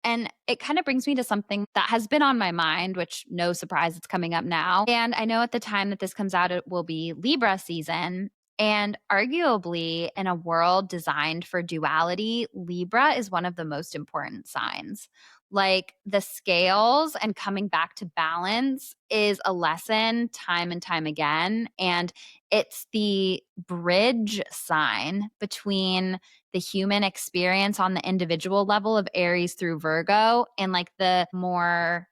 And it kind of brings me to something that has been on my mind, which no surprise, it's coming up now. And I know at the time that this comes out, it will be Libra season. And arguably, in a world designed for duality, Libra is one of the most important signs. Like the scales and coming back to balance is a lesson time and time again. And it's the bridge sign between the human experience on the individual level of Aries through Virgo and like the more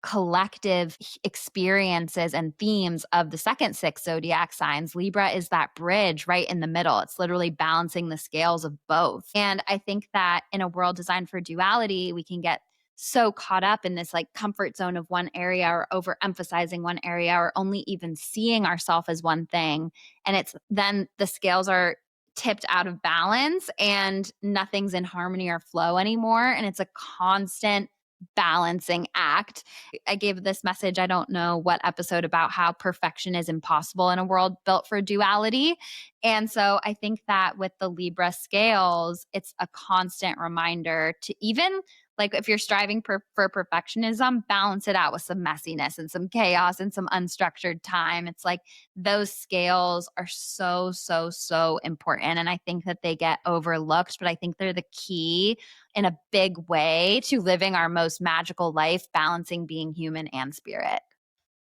collective experiences and themes of the second six zodiac signs. Libra is that bridge right in the middle. It's literally balancing the scales of both. And I think that in a world designed for duality, we can get so caught up in this like comfort zone of one area or overemphasizing one area or only even seeing ourselves as one thing. And it's then the scales are tipped out of balance and nothing's in harmony or flow anymore. And it's a constant balancing act. I gave this message, I don't know what episode, about how perfection is impossible in a world built for duality. And so I think that with the Libra scales, it's a constant reminder to even like if you're striving for perfectionism, balance it out with some messiness and some chaos and some unstructured time. It's like those scales are so, so, so important. And I think that they get overlooked, but I think they're the key in a big way to living our most magical life, balancing being human and spirit.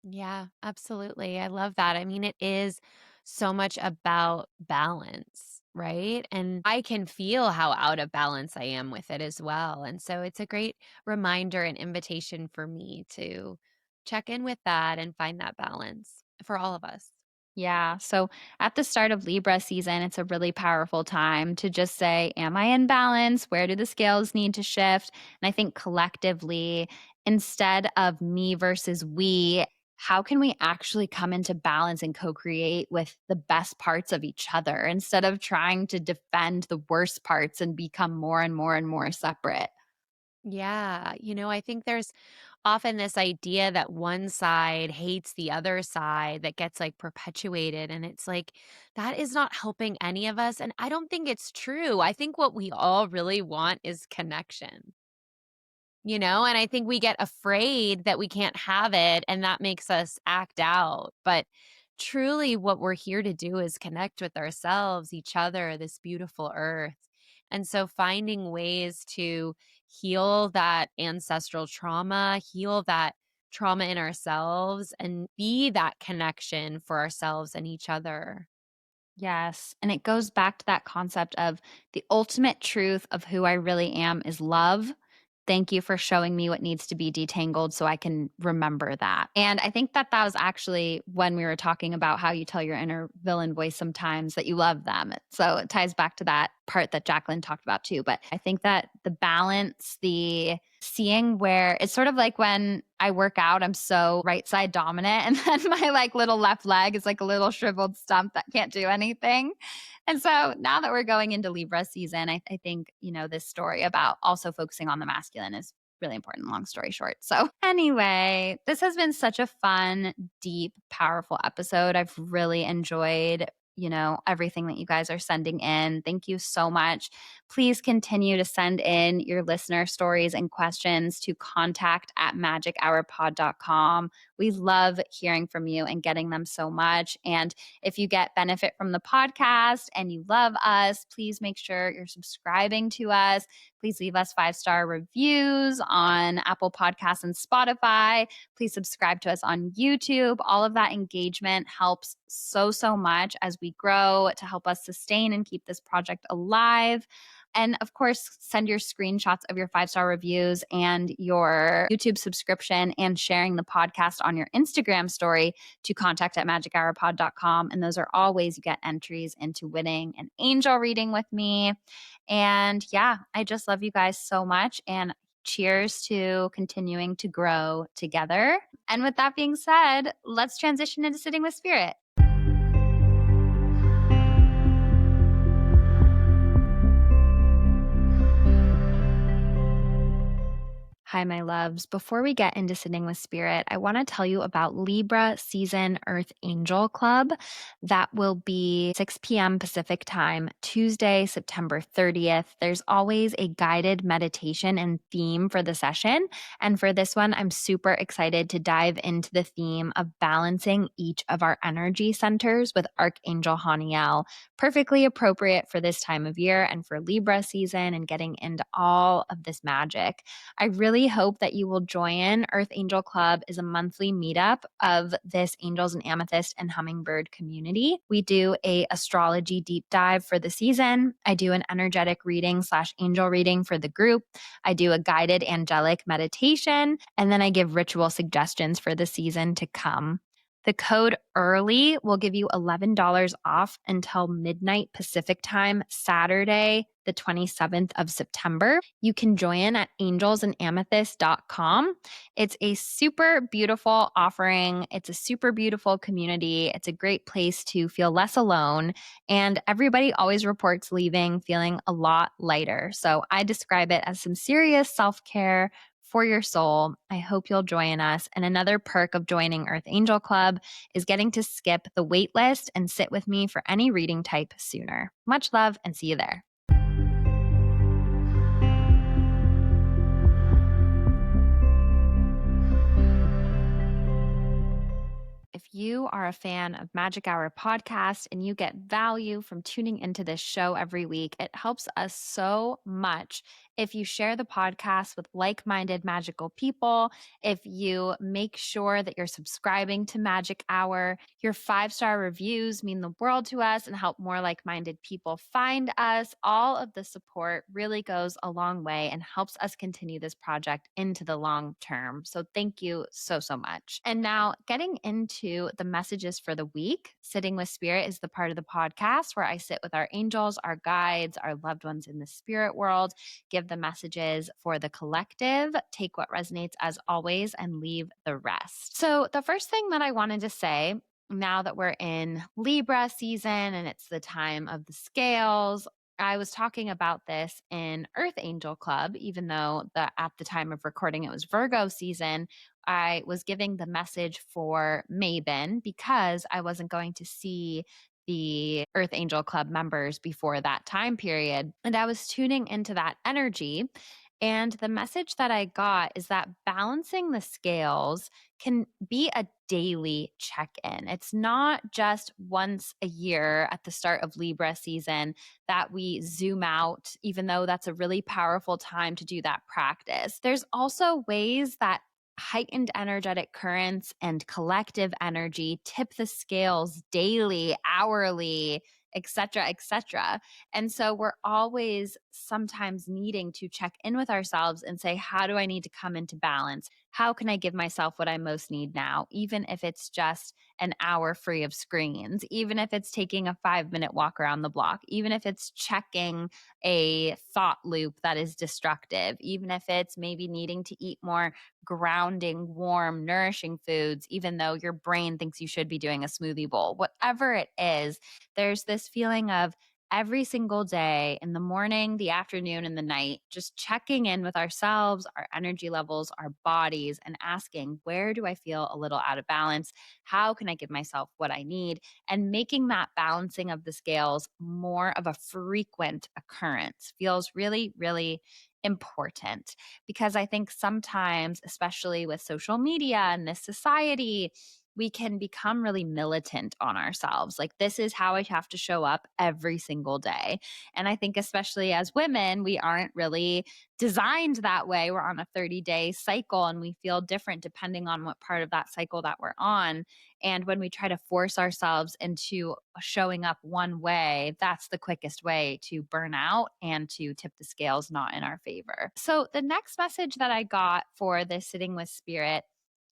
Yeah, absolutely. I love that. I mean, it is so much about balance, right? And I can feel how out of balance I am with it as well. And so it's a great reminder and invitation for me to check in with that and find that balance for all of us. Yeah. So at the start of Libra season, it's a really powerful time to just say, am I in balance? Where do the scales need to shift? And I think collectively, instead of me versus we, how can we actually come into balance and co create with the best parts of each other instead of trying to defend the worst parts and become more and more and more separate? Yeah. I think there's often this idea that one side hates the other side that gets like perpetuated. And it's like, that is not helping any of us. And I don't think it's true. I think what we all really want is connection. And I think we get afraid that we can't have it and that makes us act out. But truly, what we're here to do is connect with ourselves, each other, this beautiful earth. And so, finding ways to heal that ancestral trauma, heal that trauma in ourselves, and be that connection for ourselves and each other. Yes. And it goes back to that concept of the ultimate truth of who I really am is love. Thank you for showing me what needs to be detangled so I can remember that. And I think that that was actually when we were talking about how you tell your inner villain voice sometimes that you love them. So it ties back to that part that Jacqueline talked about too. But I think that the balance, the seeing where it's sort of like when I work out, I'm so right side dominant. And then my like little left leg is like a little shriveled stump that can't do anything. And so now that we're going into Libra season, I think, this story about also focusing on the masculine is really important, long story short. So, anyway, this has been such a fun, deep, powerful episode. I've really enjoyed, everything that you guys are sending in. Thank you so much. Please continue to send in your listener stories and questions to contact@magichourpod.com. We love hearing from you and getting them so much. And if you get benefit from the podcast and you love us, please make sure you're subscribing to us. Please leave us 5-star reviews on Apple Podcasts and Spotify. Please subscribe to us on YouTube. All of that engagement helps so, so much as we grow to help us sustain and keep this project alive. And of course, send your screenshots of your 5-star reviews and your YouTube subscription and sharing the podcast on your Instagram story to contact@magichourpod.com. And those are all ways you get entries into winning an angel reading with me. And yeah, I just love you guys so much. And cheers to continuing to grow together. And with that being said, let's transition into sitting with spirit. Hi, my loves. Before we get into sitting with spirit, I want to tell you about Libra Season Earth Angel Club. That will be 6 p.m. Pacific time, Tuesday, September 30th. There's always a guided meditation and theme for the session. And for this one, I'm super excited to dive into the theme of balancing each of our energy centers with Archangel Haniel. Perfectly appropriate for this time of year and for Libra season and getting into all of this magic. I really hope that you will join. Earth Angel Club is a monthly meetup of this Angels and Amethyst and Hummingbird community. We do a astrology deep dive for the season. I do an energetic reading / angel reading for the group. I do a guided angelic meditation, and then I give ritual suggestions for the season to come. The code EARLY will give you $11 off until midnight Pacific time, Saturday, the 27th of September. You can join at angelsandamethyst.com. It's a super beautiful offering. It's a super beautiful community. It's a great place to feel less alone. And everybody always reports leaving feeling a lot lighter. So I describe it as some serious self-care for your soul. I hope you'll join us. And another perk of joining Earth Angel Club is getting to skip the wait list and sit with me for any reading type sooner. Much love and see you there. If you are a fan of Magic Hour podcast and you get value from tuning into this show every week, it helps us so much if you share the podcast with like-minded magical people, if you make sure that you're subscribing to Magic Hour. Your 5-star reviews mean the world to us and help more like-minded people find us. All of the support really goes a long way and helps us continue this project into the long term. So thank you so, so much. And now getting into the messages for the week. Sitting with Spirit is the part of the podcast where I sit with our angels, our guides, our loved ones in the spirit world, give the messages for the collective, take what resonates as always, and leave the rest. So the first thing that I wanted to say, now that we're in Libra season and it's the time of the scales, I was talking about this in Earth Angel Club, even though at the time of recording it was Virgo season. I was giving the message for Mabon because I wasn't going to see the Earth Angel Club members before that time period. And I was tuning into that energy. And the message that I got is that balancing the scales can be a daily check in. It's not just once a year at the start of Libra season that we zoom out, even though that's a really powerful time to do that practice. There's also ways that heightened energetic currents and collective energy tip the scales daily, hourly, etc., etc. And so we're always sometimes needing to check in with ourselves and say, how do I need to come into balance? How can I give myself what I most need now, even if it's just an hour free of screens, even if it's taking a 5-minute walk around the block, even if it's checking a thought loop that is destructive, even if it's maybe needing to eat more grounding, warm, nourishing foods, even though your brain thinks you should be doing a smoothie bowl. Whatever it is, there's this feeling of every single day in the morning, the afternoon, and the night, just checking in with ourselves, our energy levels, our bodies, and asking, where do I feel a little out of balance? How can I give myself what I need? And making that balancing of the scales more of a frequent occurrence feels really, really important, because I think sometimes, especially with social media and this society, we can become really militant on ourselves. Like, this is how I have to show up every single day. And I think, especially as women, we aren't really designed that way. We're on a 30-day cycle and we feel different depending on what part of that cycle that we're on. And when we try to force ourselves into showing up one way, that's the quickest way to burn out and to tip the scales not in our favor. So, the next message that I got for this sitting with spirit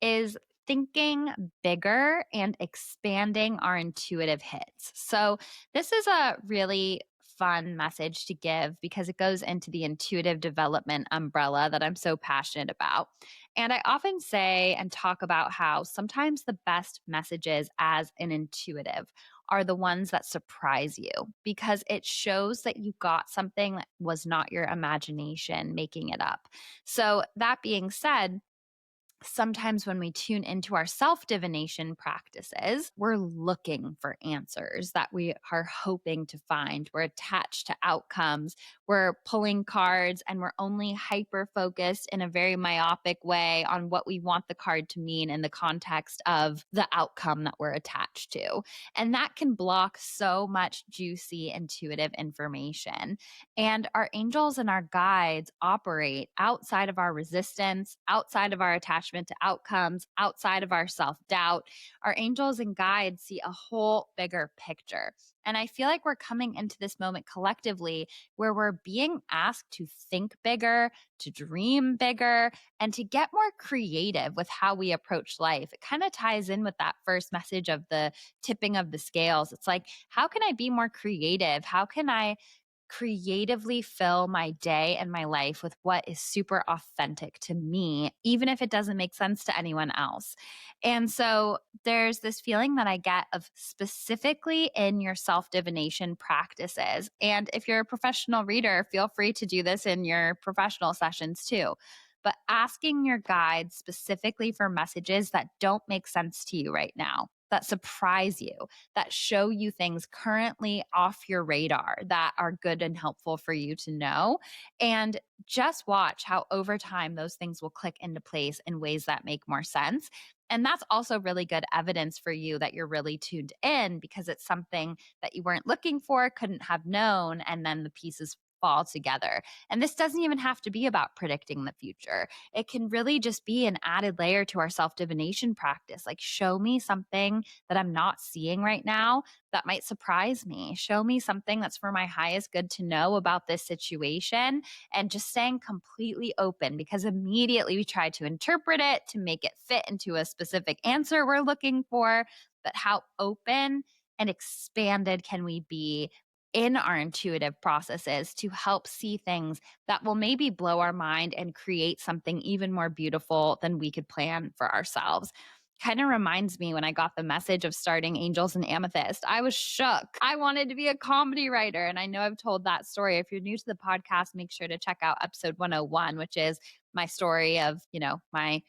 is thinking bigger and expanding our intuitive hits. So, this is a really fun message to give because it goes into the intuitive development umbrella that I'm so passionate about. And I often say and talk about how sometimes the best messages as an intuitive are the ones that surprise you because it shows that you got something that was not your imagination making it up. So, that being said, sometimes when we tune into our self divination practices, we're looking for answers that we are hoping to find. We're attached to outcomes. We're pulling cards and we're only hyper focused in a very myopic way on what we want the card to mean in the context of the outcome that we're attached to. And that can block so much juicy intuitive information. And our angels and our guides operate outside of our resistance, outside of our attachment to outcomes, outside of our self doubt. Our angels and guides see a whole bigger picture. And I feel like we're coming into this moment collectively where we're being asked to think bigger, to dream bigger, and to get more creative with how we approach life. It kind of ties in with that first message of the tipping of the scales. It's like, how can I be more creative? How can I creatively fill my day and my life with what is super authentic to me, even if it doesn't make sense to anyone else? And so there's this feeling that I get of specifically in your self divination practices. And if you're a professional reader, feel free to do this in your professional sessions too. But asking your guides specifically for messages that don't make sense to you right now, that surprise you, that show you things currently off your radar that are good and helpful for you to know. And just watch how over time those things will click into place in ways that make more sense. And that's also really good evidence for you that you're really tuned in because it's something that you weren't looking for, couldn't have known, and then the pieces fall together. And this doesn't even have to be about predicting the future. It can really just be an added layer to our self divination practice. Like, show me something that I'm not seeing right now that might surprise me. Show me something that's for my highest good to know about this situation, and just staying completely open because immediately we try to interpret it to make it fit into a specific answer we're looking for. But how open and expanded can we be in our intuitive processes to help see things that will maybe blow our mind and create something even more beautiful than we could plan for ourselves? Kind of reminds me when I got the message of starting Angels and Amethyst. I was shook. I wanted to be a comedy writer. And I know I've told that story. If you're new to the podcast, make sure to check out episode 101, which is my story of, my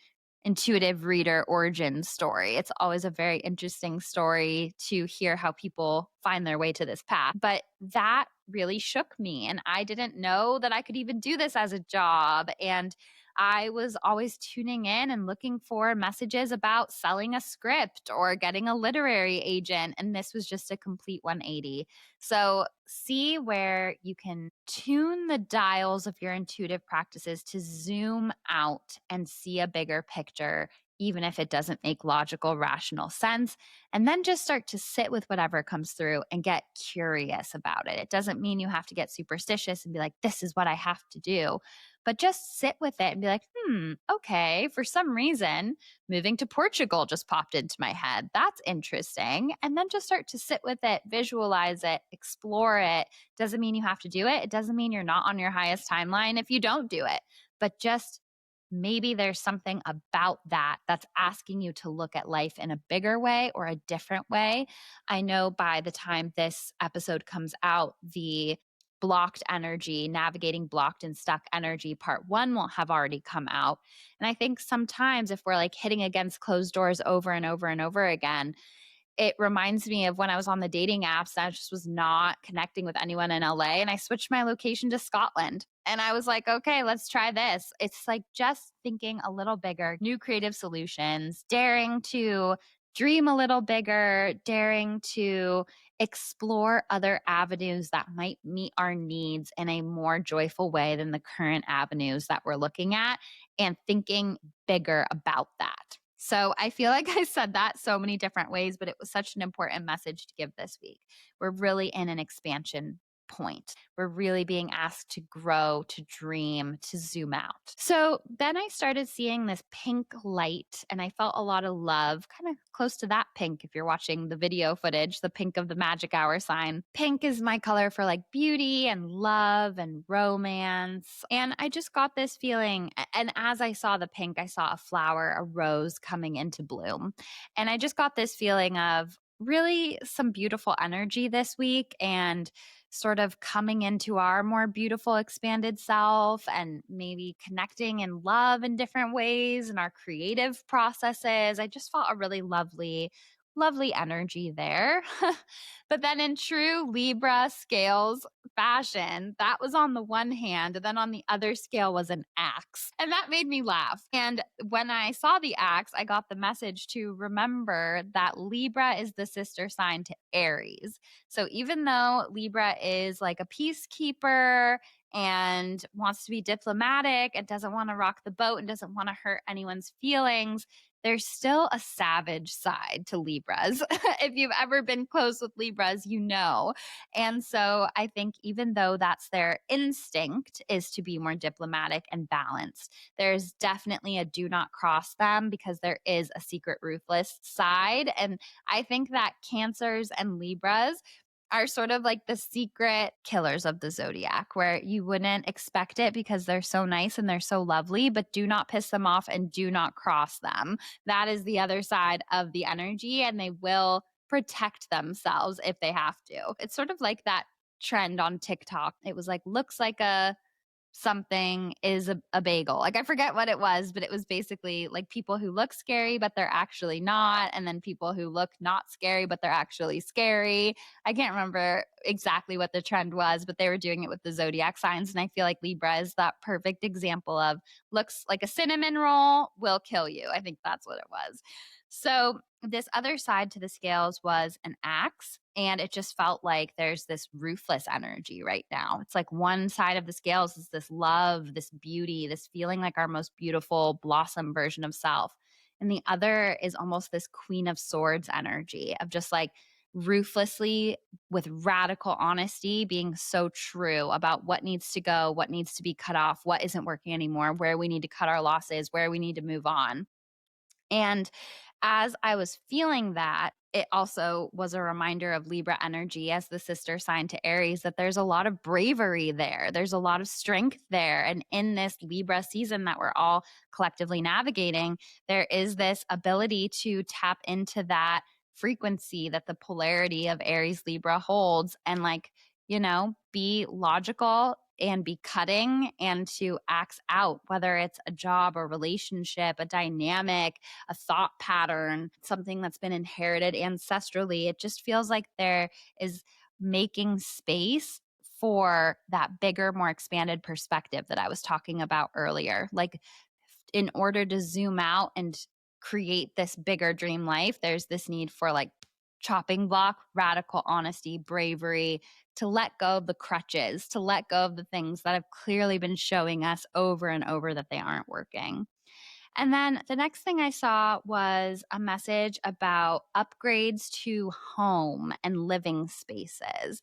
intuitive reader origin story. It's always a very interesting story to hear how people find their way to this path. But that really shook me. And I didn't know that I could even do this as a job. And I was always tuning in and looking for messages about selling a script or getting a literary agent. And this was just a complete 180. So see where you can tune the dials of your intuitive practices to zoom out and see a bigger picture, even if it doesn't make logical, rational sense. And then just start to sit with whatever comes through and get curious about it. It doesn't mean you have to get superstitious and be like, this is what I have to do. But just sit with it and be like, okay, for some reason, moving to Portugal just popped into my head. That's interesting. And then just start to sit with it, visualize it, explore it. Doesn't mean you have to do it. It doesn't mean you're not on your highest timeline if you don't do it. But just maybe there's something about that that's asking you to look at life in a bigger way or a different way. I know by the time this episode comes out, the blocked energy, navigating blocked and stuck energy, part one will have already come out. And I think sometimes if we're like hitting against closed doors over and over and over again, it reminds me of when I was on the dating apps. I just was not connecting with anyone in LA, and I switched my location to Scotland. And I was like, okay, let's try this. It's like just thinking a little bigger, new creative solutions, daring to dream a little bigger, daring to explore other avenues that might meet our needs in a more joyful way than the current avenues that we're looking at, and thinking bigger about that. So I feel like I said that so many different ways, but it was such an important message to give this week. We're really in an expansion point. We're really being asked to grow, to dream, to zoom out. So then I started seeing this pink light, and I felt a lot of love, kind of close to that pink. If you're watching the video footage, the pink of the magic hour sign. Pink is my color for like beauty and love and romance. And I just got this feeling. And as I saw the pink, I saw a flower, a rose coming into bloom. And I just got this feeling of really some beautiful energy this week, and sort of coming into our more beautiful, expanded self, and maybe connecting in love in different ways in our creative processes. I just felt a really lovely energy there. But then in true Libra scales fashion, that was on the one hand, and then on the other scale was an axe. And that made me laugh. And when I saw the axe, I got the message to remember that Libra is the sister sign to Aries. So even though Libra is like a peacekeeper and wants to be diplomatic and doesn't want to rock the boat and doesn't want to hurt anyone's feelings, there's still a savage side to Libras. If you've ever been close with Libras, you know. And so I think even though that's their instinct is to be more diplomatic and balanced, there's definitely a do not cross them, because there is a secret ruthless side. And I think that Cancers and Libras are sort of like the secret killers of the zodiac, where you wouldn't expect it because they're so nice and they're so lovely, but do not piss them off and do not cross them. That is the other side of the energy, and they will protect themselves if they have to. It's sort of like that trend on TikTok. It was like, looks like a something is a bagel. Like, I forget what it was, but it was basically like people who look scary, but they're actually not. And then people who look not scary, but they're actually scary. I can't remember exactly what the trend was, but they were doing it with the zodiac signs. And I feel like Libra is that perfect example of looks like a cinnamon roll, will kill you. I think that's what it was. So this other side to the scales was an axe. And it just felt like there's this ruthless energy right now. It's like one side of the scales is this love, this beauty, this feeling like our most beautiful blossom version of self. And the other is almost this Queen of Swords energy of just like ruthlessly, with radical honesty, being so true about what needs to go, what needs to be cut off, what isn't working anymore, where we need to cut our losses, where we need to move on. And as I was feeling that, it also was a reminder of Libra energy as the sister sign to Aries, that there's a lot of bravery there. There's a lot of strength there. And in this Libra season that we're all collectively navigating, there is this ability to tap into that frequency that the polarity of Aries Libra holds, and like, be logical and be cutting, and to axe out, whether it's a job, a relationship, a dynamic, a thought pattern, something that's been inherited ancestrally. It just feels like there is making space for that bigger, more expanded perspective that I was talking about earlier. Like, in order to zoom out and create this bigger dream life, there's this need for like chopping block, radical honesty, bravery, to let go of the crutches, to let go of the things that have clearly been showing us over and over that they aren't working. And then the next thing I saw was a message about upgrades to home and living spaces.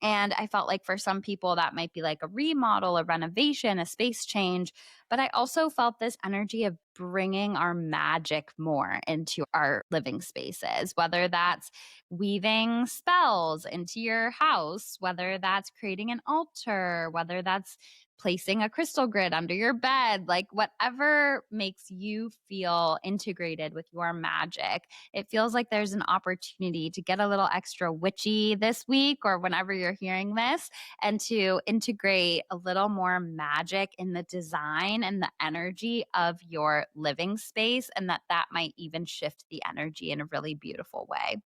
And I felt like for some people that might be like a remodel, a renovation, a space change. But I also felt this energy of bringing our magic more into our living spaces, whether that's weaving spells into your house, whether that's creating an altar, whether that's placing a crystal grid under your bed, like whatever makes you feel integrated with your magic. It feels like there's an opportunity to get a little extra witchy this week or whenever you're hearing this, and to integrate a little more magic in the design and the energy of your living space, and that might even shift the energy in a really beautiful way.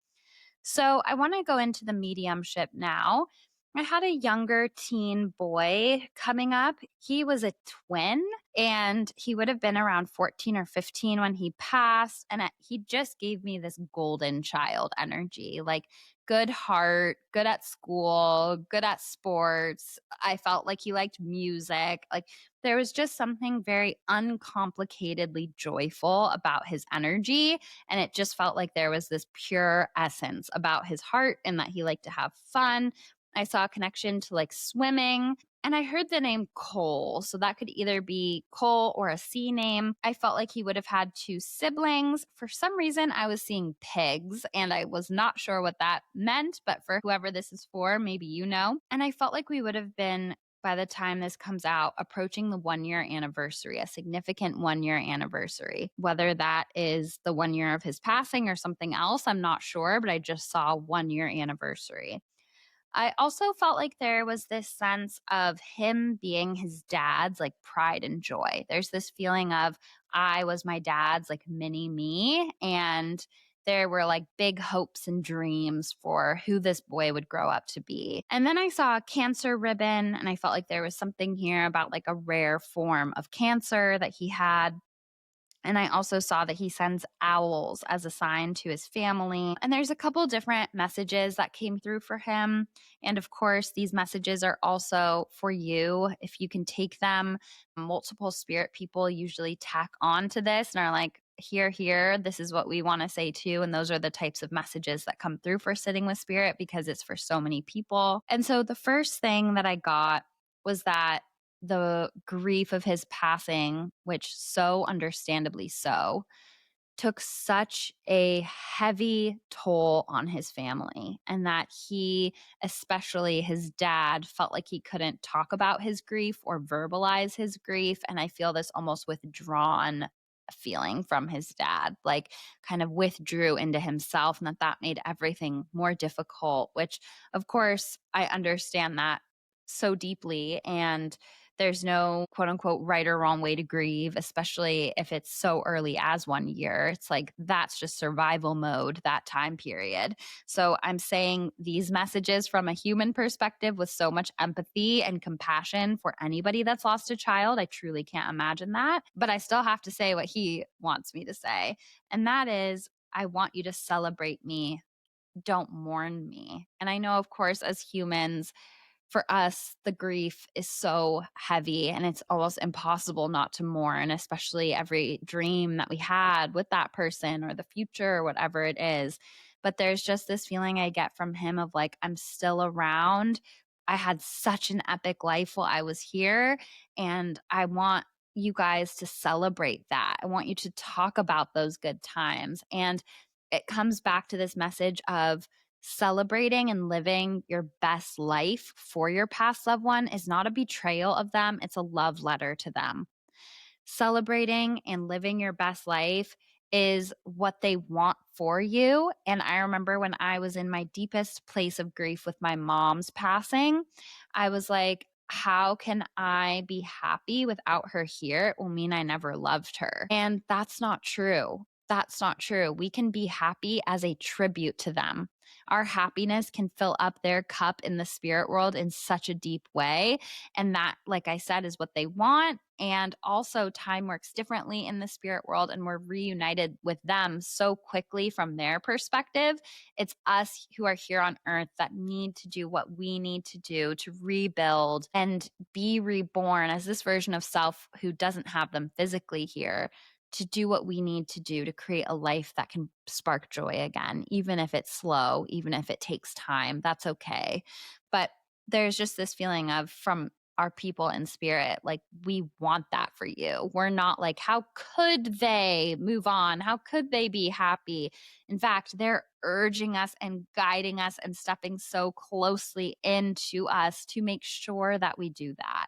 So I want to go into the mediumship now. I had a younger teen boy coming up. He was a twin. And he would have been around 14 or 15 when he passed. And he just gave me this golden child energy, like good heart, good at school, good at sports. I felt like he liked music. Like there was just something very uncomplicatedly joyful about his energy. And it just felt like there was this pure essence about his heart and that he liked to have fun. I saw a connection to like swimming. And I heard the name Cole. So that could either be Cole or a C name. I felt like he would have had two siblings. For some reason, I was seeing pigs and I was not sure what that meant. But for whoever this is for, maybe you know. And I felt like we would have been, by the time this comes out, approaching the 1 year anniversary, a significant 1 year anniversary. Whether that is the 1 year of his passing or something else, I'm not sure. But I just saw 1 year anniversary. I also felt like there was this sense of him being his dad's like pride and joy. There's this feeling of I was my dad's like mini me. And there were like big hopes and dreams for who this boy would grow up to be. And then I saw a cancer ribbon, and I felt like there was something here about like a rare form of cancer that he had. And I also saw that he sends owls as a sign to his family. And there's a couple different messages that came through for him. And of course, these messages are also for you if you can take them. Multiple spirit people usually tack on to this and are like, here, this is what we want to say too. And those are the types of messages that come through for sitting with spirit because it's for so many people. And so the first thing that I got was that the grief of his passing, which so understandably so, took such a heavy toll on his family, and that he, especially his dad, felt like he couldn't talk about his grief or verbalize his grief. And I feel this almost withdrawn feeling from his dad, like kind of withdrew into himself, and that made everything more difficult, which of course I understand that so deeply. And there's no quote unquote right or wrong way to grieve, especially if it's so early as 1 year. It's like that's just survival mode, that time period. So I'm saying these messages from a human perspective with so much empathy and compassion for anybody that's lost a child. I truly can't imagine that. But I still have to say what he wants me to say. And that is, I want you to celebrate me. Don't mourn me. And I know, of course, as humans, for us, the grief is so heavy and it's almost impossible not to mourn, especially every dream that we had with that person or the future or whatever it is. But there's just this feeling I get from him of like, I'm still around. I had such an epic life while I was here. And I want you guys to celebrate that. I want you to talk about those good times. And it comes back to this message of celebrating and living your best life for your past loved one is not a betrayal of them, it's a love letter to them. Celebrating and living your best life is what they want for you. And I remember when I was in my deepest place of grief with my mom's passing, I was like, how can I be happy without her here? It will mean I never loved her. And that's not true. That's not true. We can be happy as a tribute to them. Our happiness can fill up their cup in the spirit world in such a deep way. And that, like I said, is what they want. And also, time works differently in the spirit world, and we're reunited with them so quickly from their perspective. It's us who are here on earth that need to do what we need to do to rebuild and be reborn as this version of self who doesn't have them physically here, to do what we need to do to create a life that can spark joy again, even if it's slow, even if it takes time. That's okay. But there's just this feeling of, from our people in spirit, like we want that for you. We're not like, how could they move on? How could they be happy? In fact, they're urging us and guiding us and stepping so closely into us to make sure that we do that.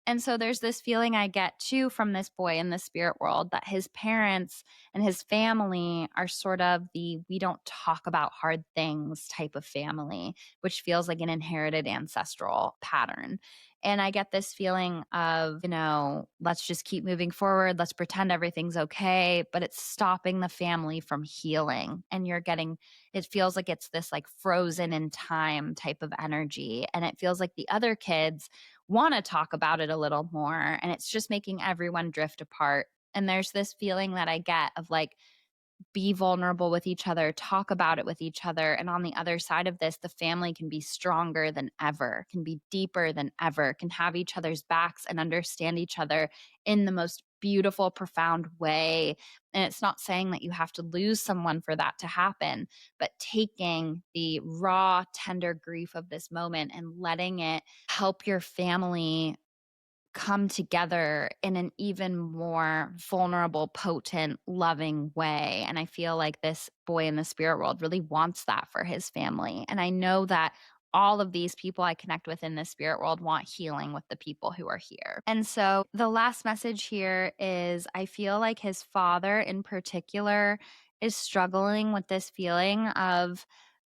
And so there's this feeling I get too from this boy in the spirit world that his parents and his family are sort of the we don't talk about hard things type of family, which feels like an inherited ancestral pattern. And I get this feeling of, let's just keep moving forward. Let's pretend everything's okay. But it's stopping the family from healing. And it feels like it's this like frozen in time type of energy. And it feels like the other kids want to talk about it a little more. And it's just making everyone drift apart. And there's this feeling that I get of like, be vulnerable with each other, talk about it with each other. And on the other side of this, the family can be stronger than ever, can be deeper than ever, can have each other's backs and understand each other in the most beautiful, profound way. And it's not saying that you have to lose someone for that to happen, but taking the raw, tender grief of this moment and letting it help your family come together in an even more vulnerable, potent, loving way. And I feel like this boy in the spirit world really wants that for his family. And I know that all of these people I connect with in the spirit world want healing with the people who are here. And so the last message here is I feel like his father in particular is struggling with this feeling of,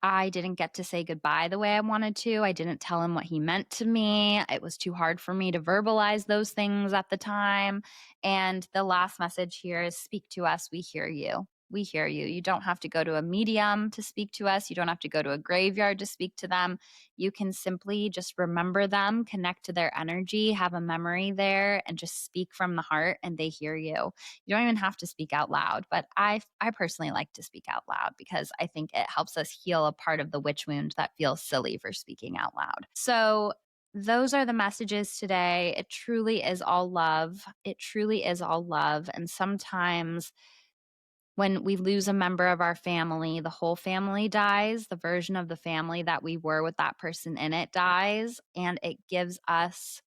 I didn't get to say goodbye the way I wanted to. I didn't tell him what he meant to me. It was too hard for me to verbalize those things at the time. And the last message here is speak to us. We hear you. We hear you. You don't have to go to a medium to speak to us. You don't have to go to a graveyard to speak to them. You can simply just remember them, connect to their energy, have a memory there, and just speak from the heart, and they hear you. You don't even have to speak out loud, but I personally like to speak out loud because I think it helps us heal a part of the witch wound that feels silly for speaking out loud. So those are the messages today. It truly is all love. It truly is all love. And sometimes when we lose a member of our family, the whole family dies. The version of the family that we were with that person in it dies. And it gives us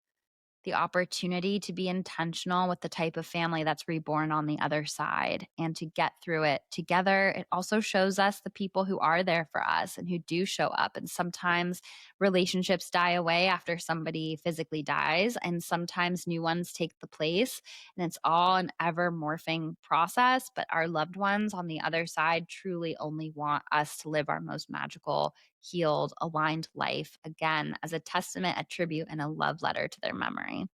the opportunity to be intentional with the type of family that's reborn on the other side and to get through it together. It also shows us the people who are there for us and who do show up. And sometimes relationships die away after somebody physically dies, and sometimes new ones take the place. And it's all an ever morphing process. But our loved ones on the other side truly only want us to live our most magical, healed, aligned life, again, as a testament, a tribute, and a love letter to their memory.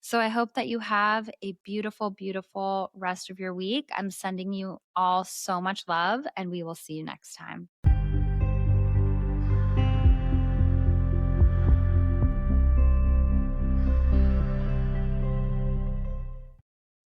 So I hope that you have a beautiful, beautiful rest of your week. I'm sending you all so much love, and we will see you next time.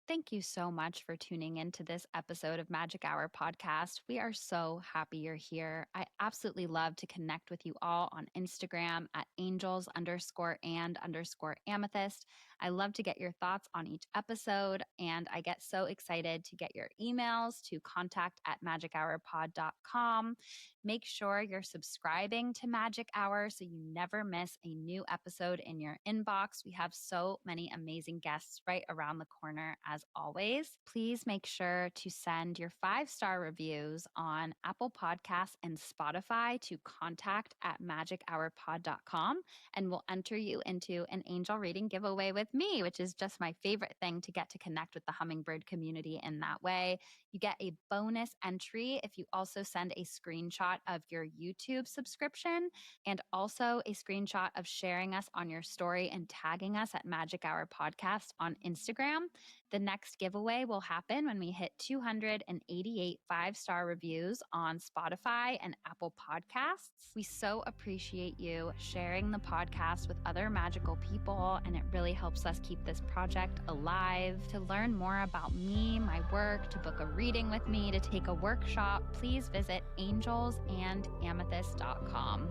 Thank you so much for tuning into this episode of Magic Hour podcast. We are so happy you're here. I absolutely love to connect with you all on Instagram at angels_and_amethyst. I love to get your thoughts on each episode, and I get so excited to get your emails to contact@magichourpod.com. Make sure you're subscribing to Magic Hour so you never miss a new episode in your inbox. We have so many amazing guests right around the corner as always. Please make sure to send your 5-star reviews on Apple Podcasts and Spotify to contact@magichourpod.com, and we'll enter you into an angel reading giveaway with me, which is just my favorite thing, to get to connect with the hummingbird community in that way. You get a bonus entry if you also send a screenshot of your YouTube subscription, and also a screenshot of sharing us on your story and tagging us at Magic Hour Podcast on Instagram. The next giveaway will happen when we hit 288 5-star reviews on Spotify and Apple Podcasts. We so appreciate you sharing the podcast with other magical people, and it really helps us keep this project alive. To learn more about me, my work, to book a reading with me, to take a workshop, please visit angelsandamethyst.com.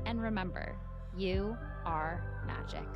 And remember, you are magic.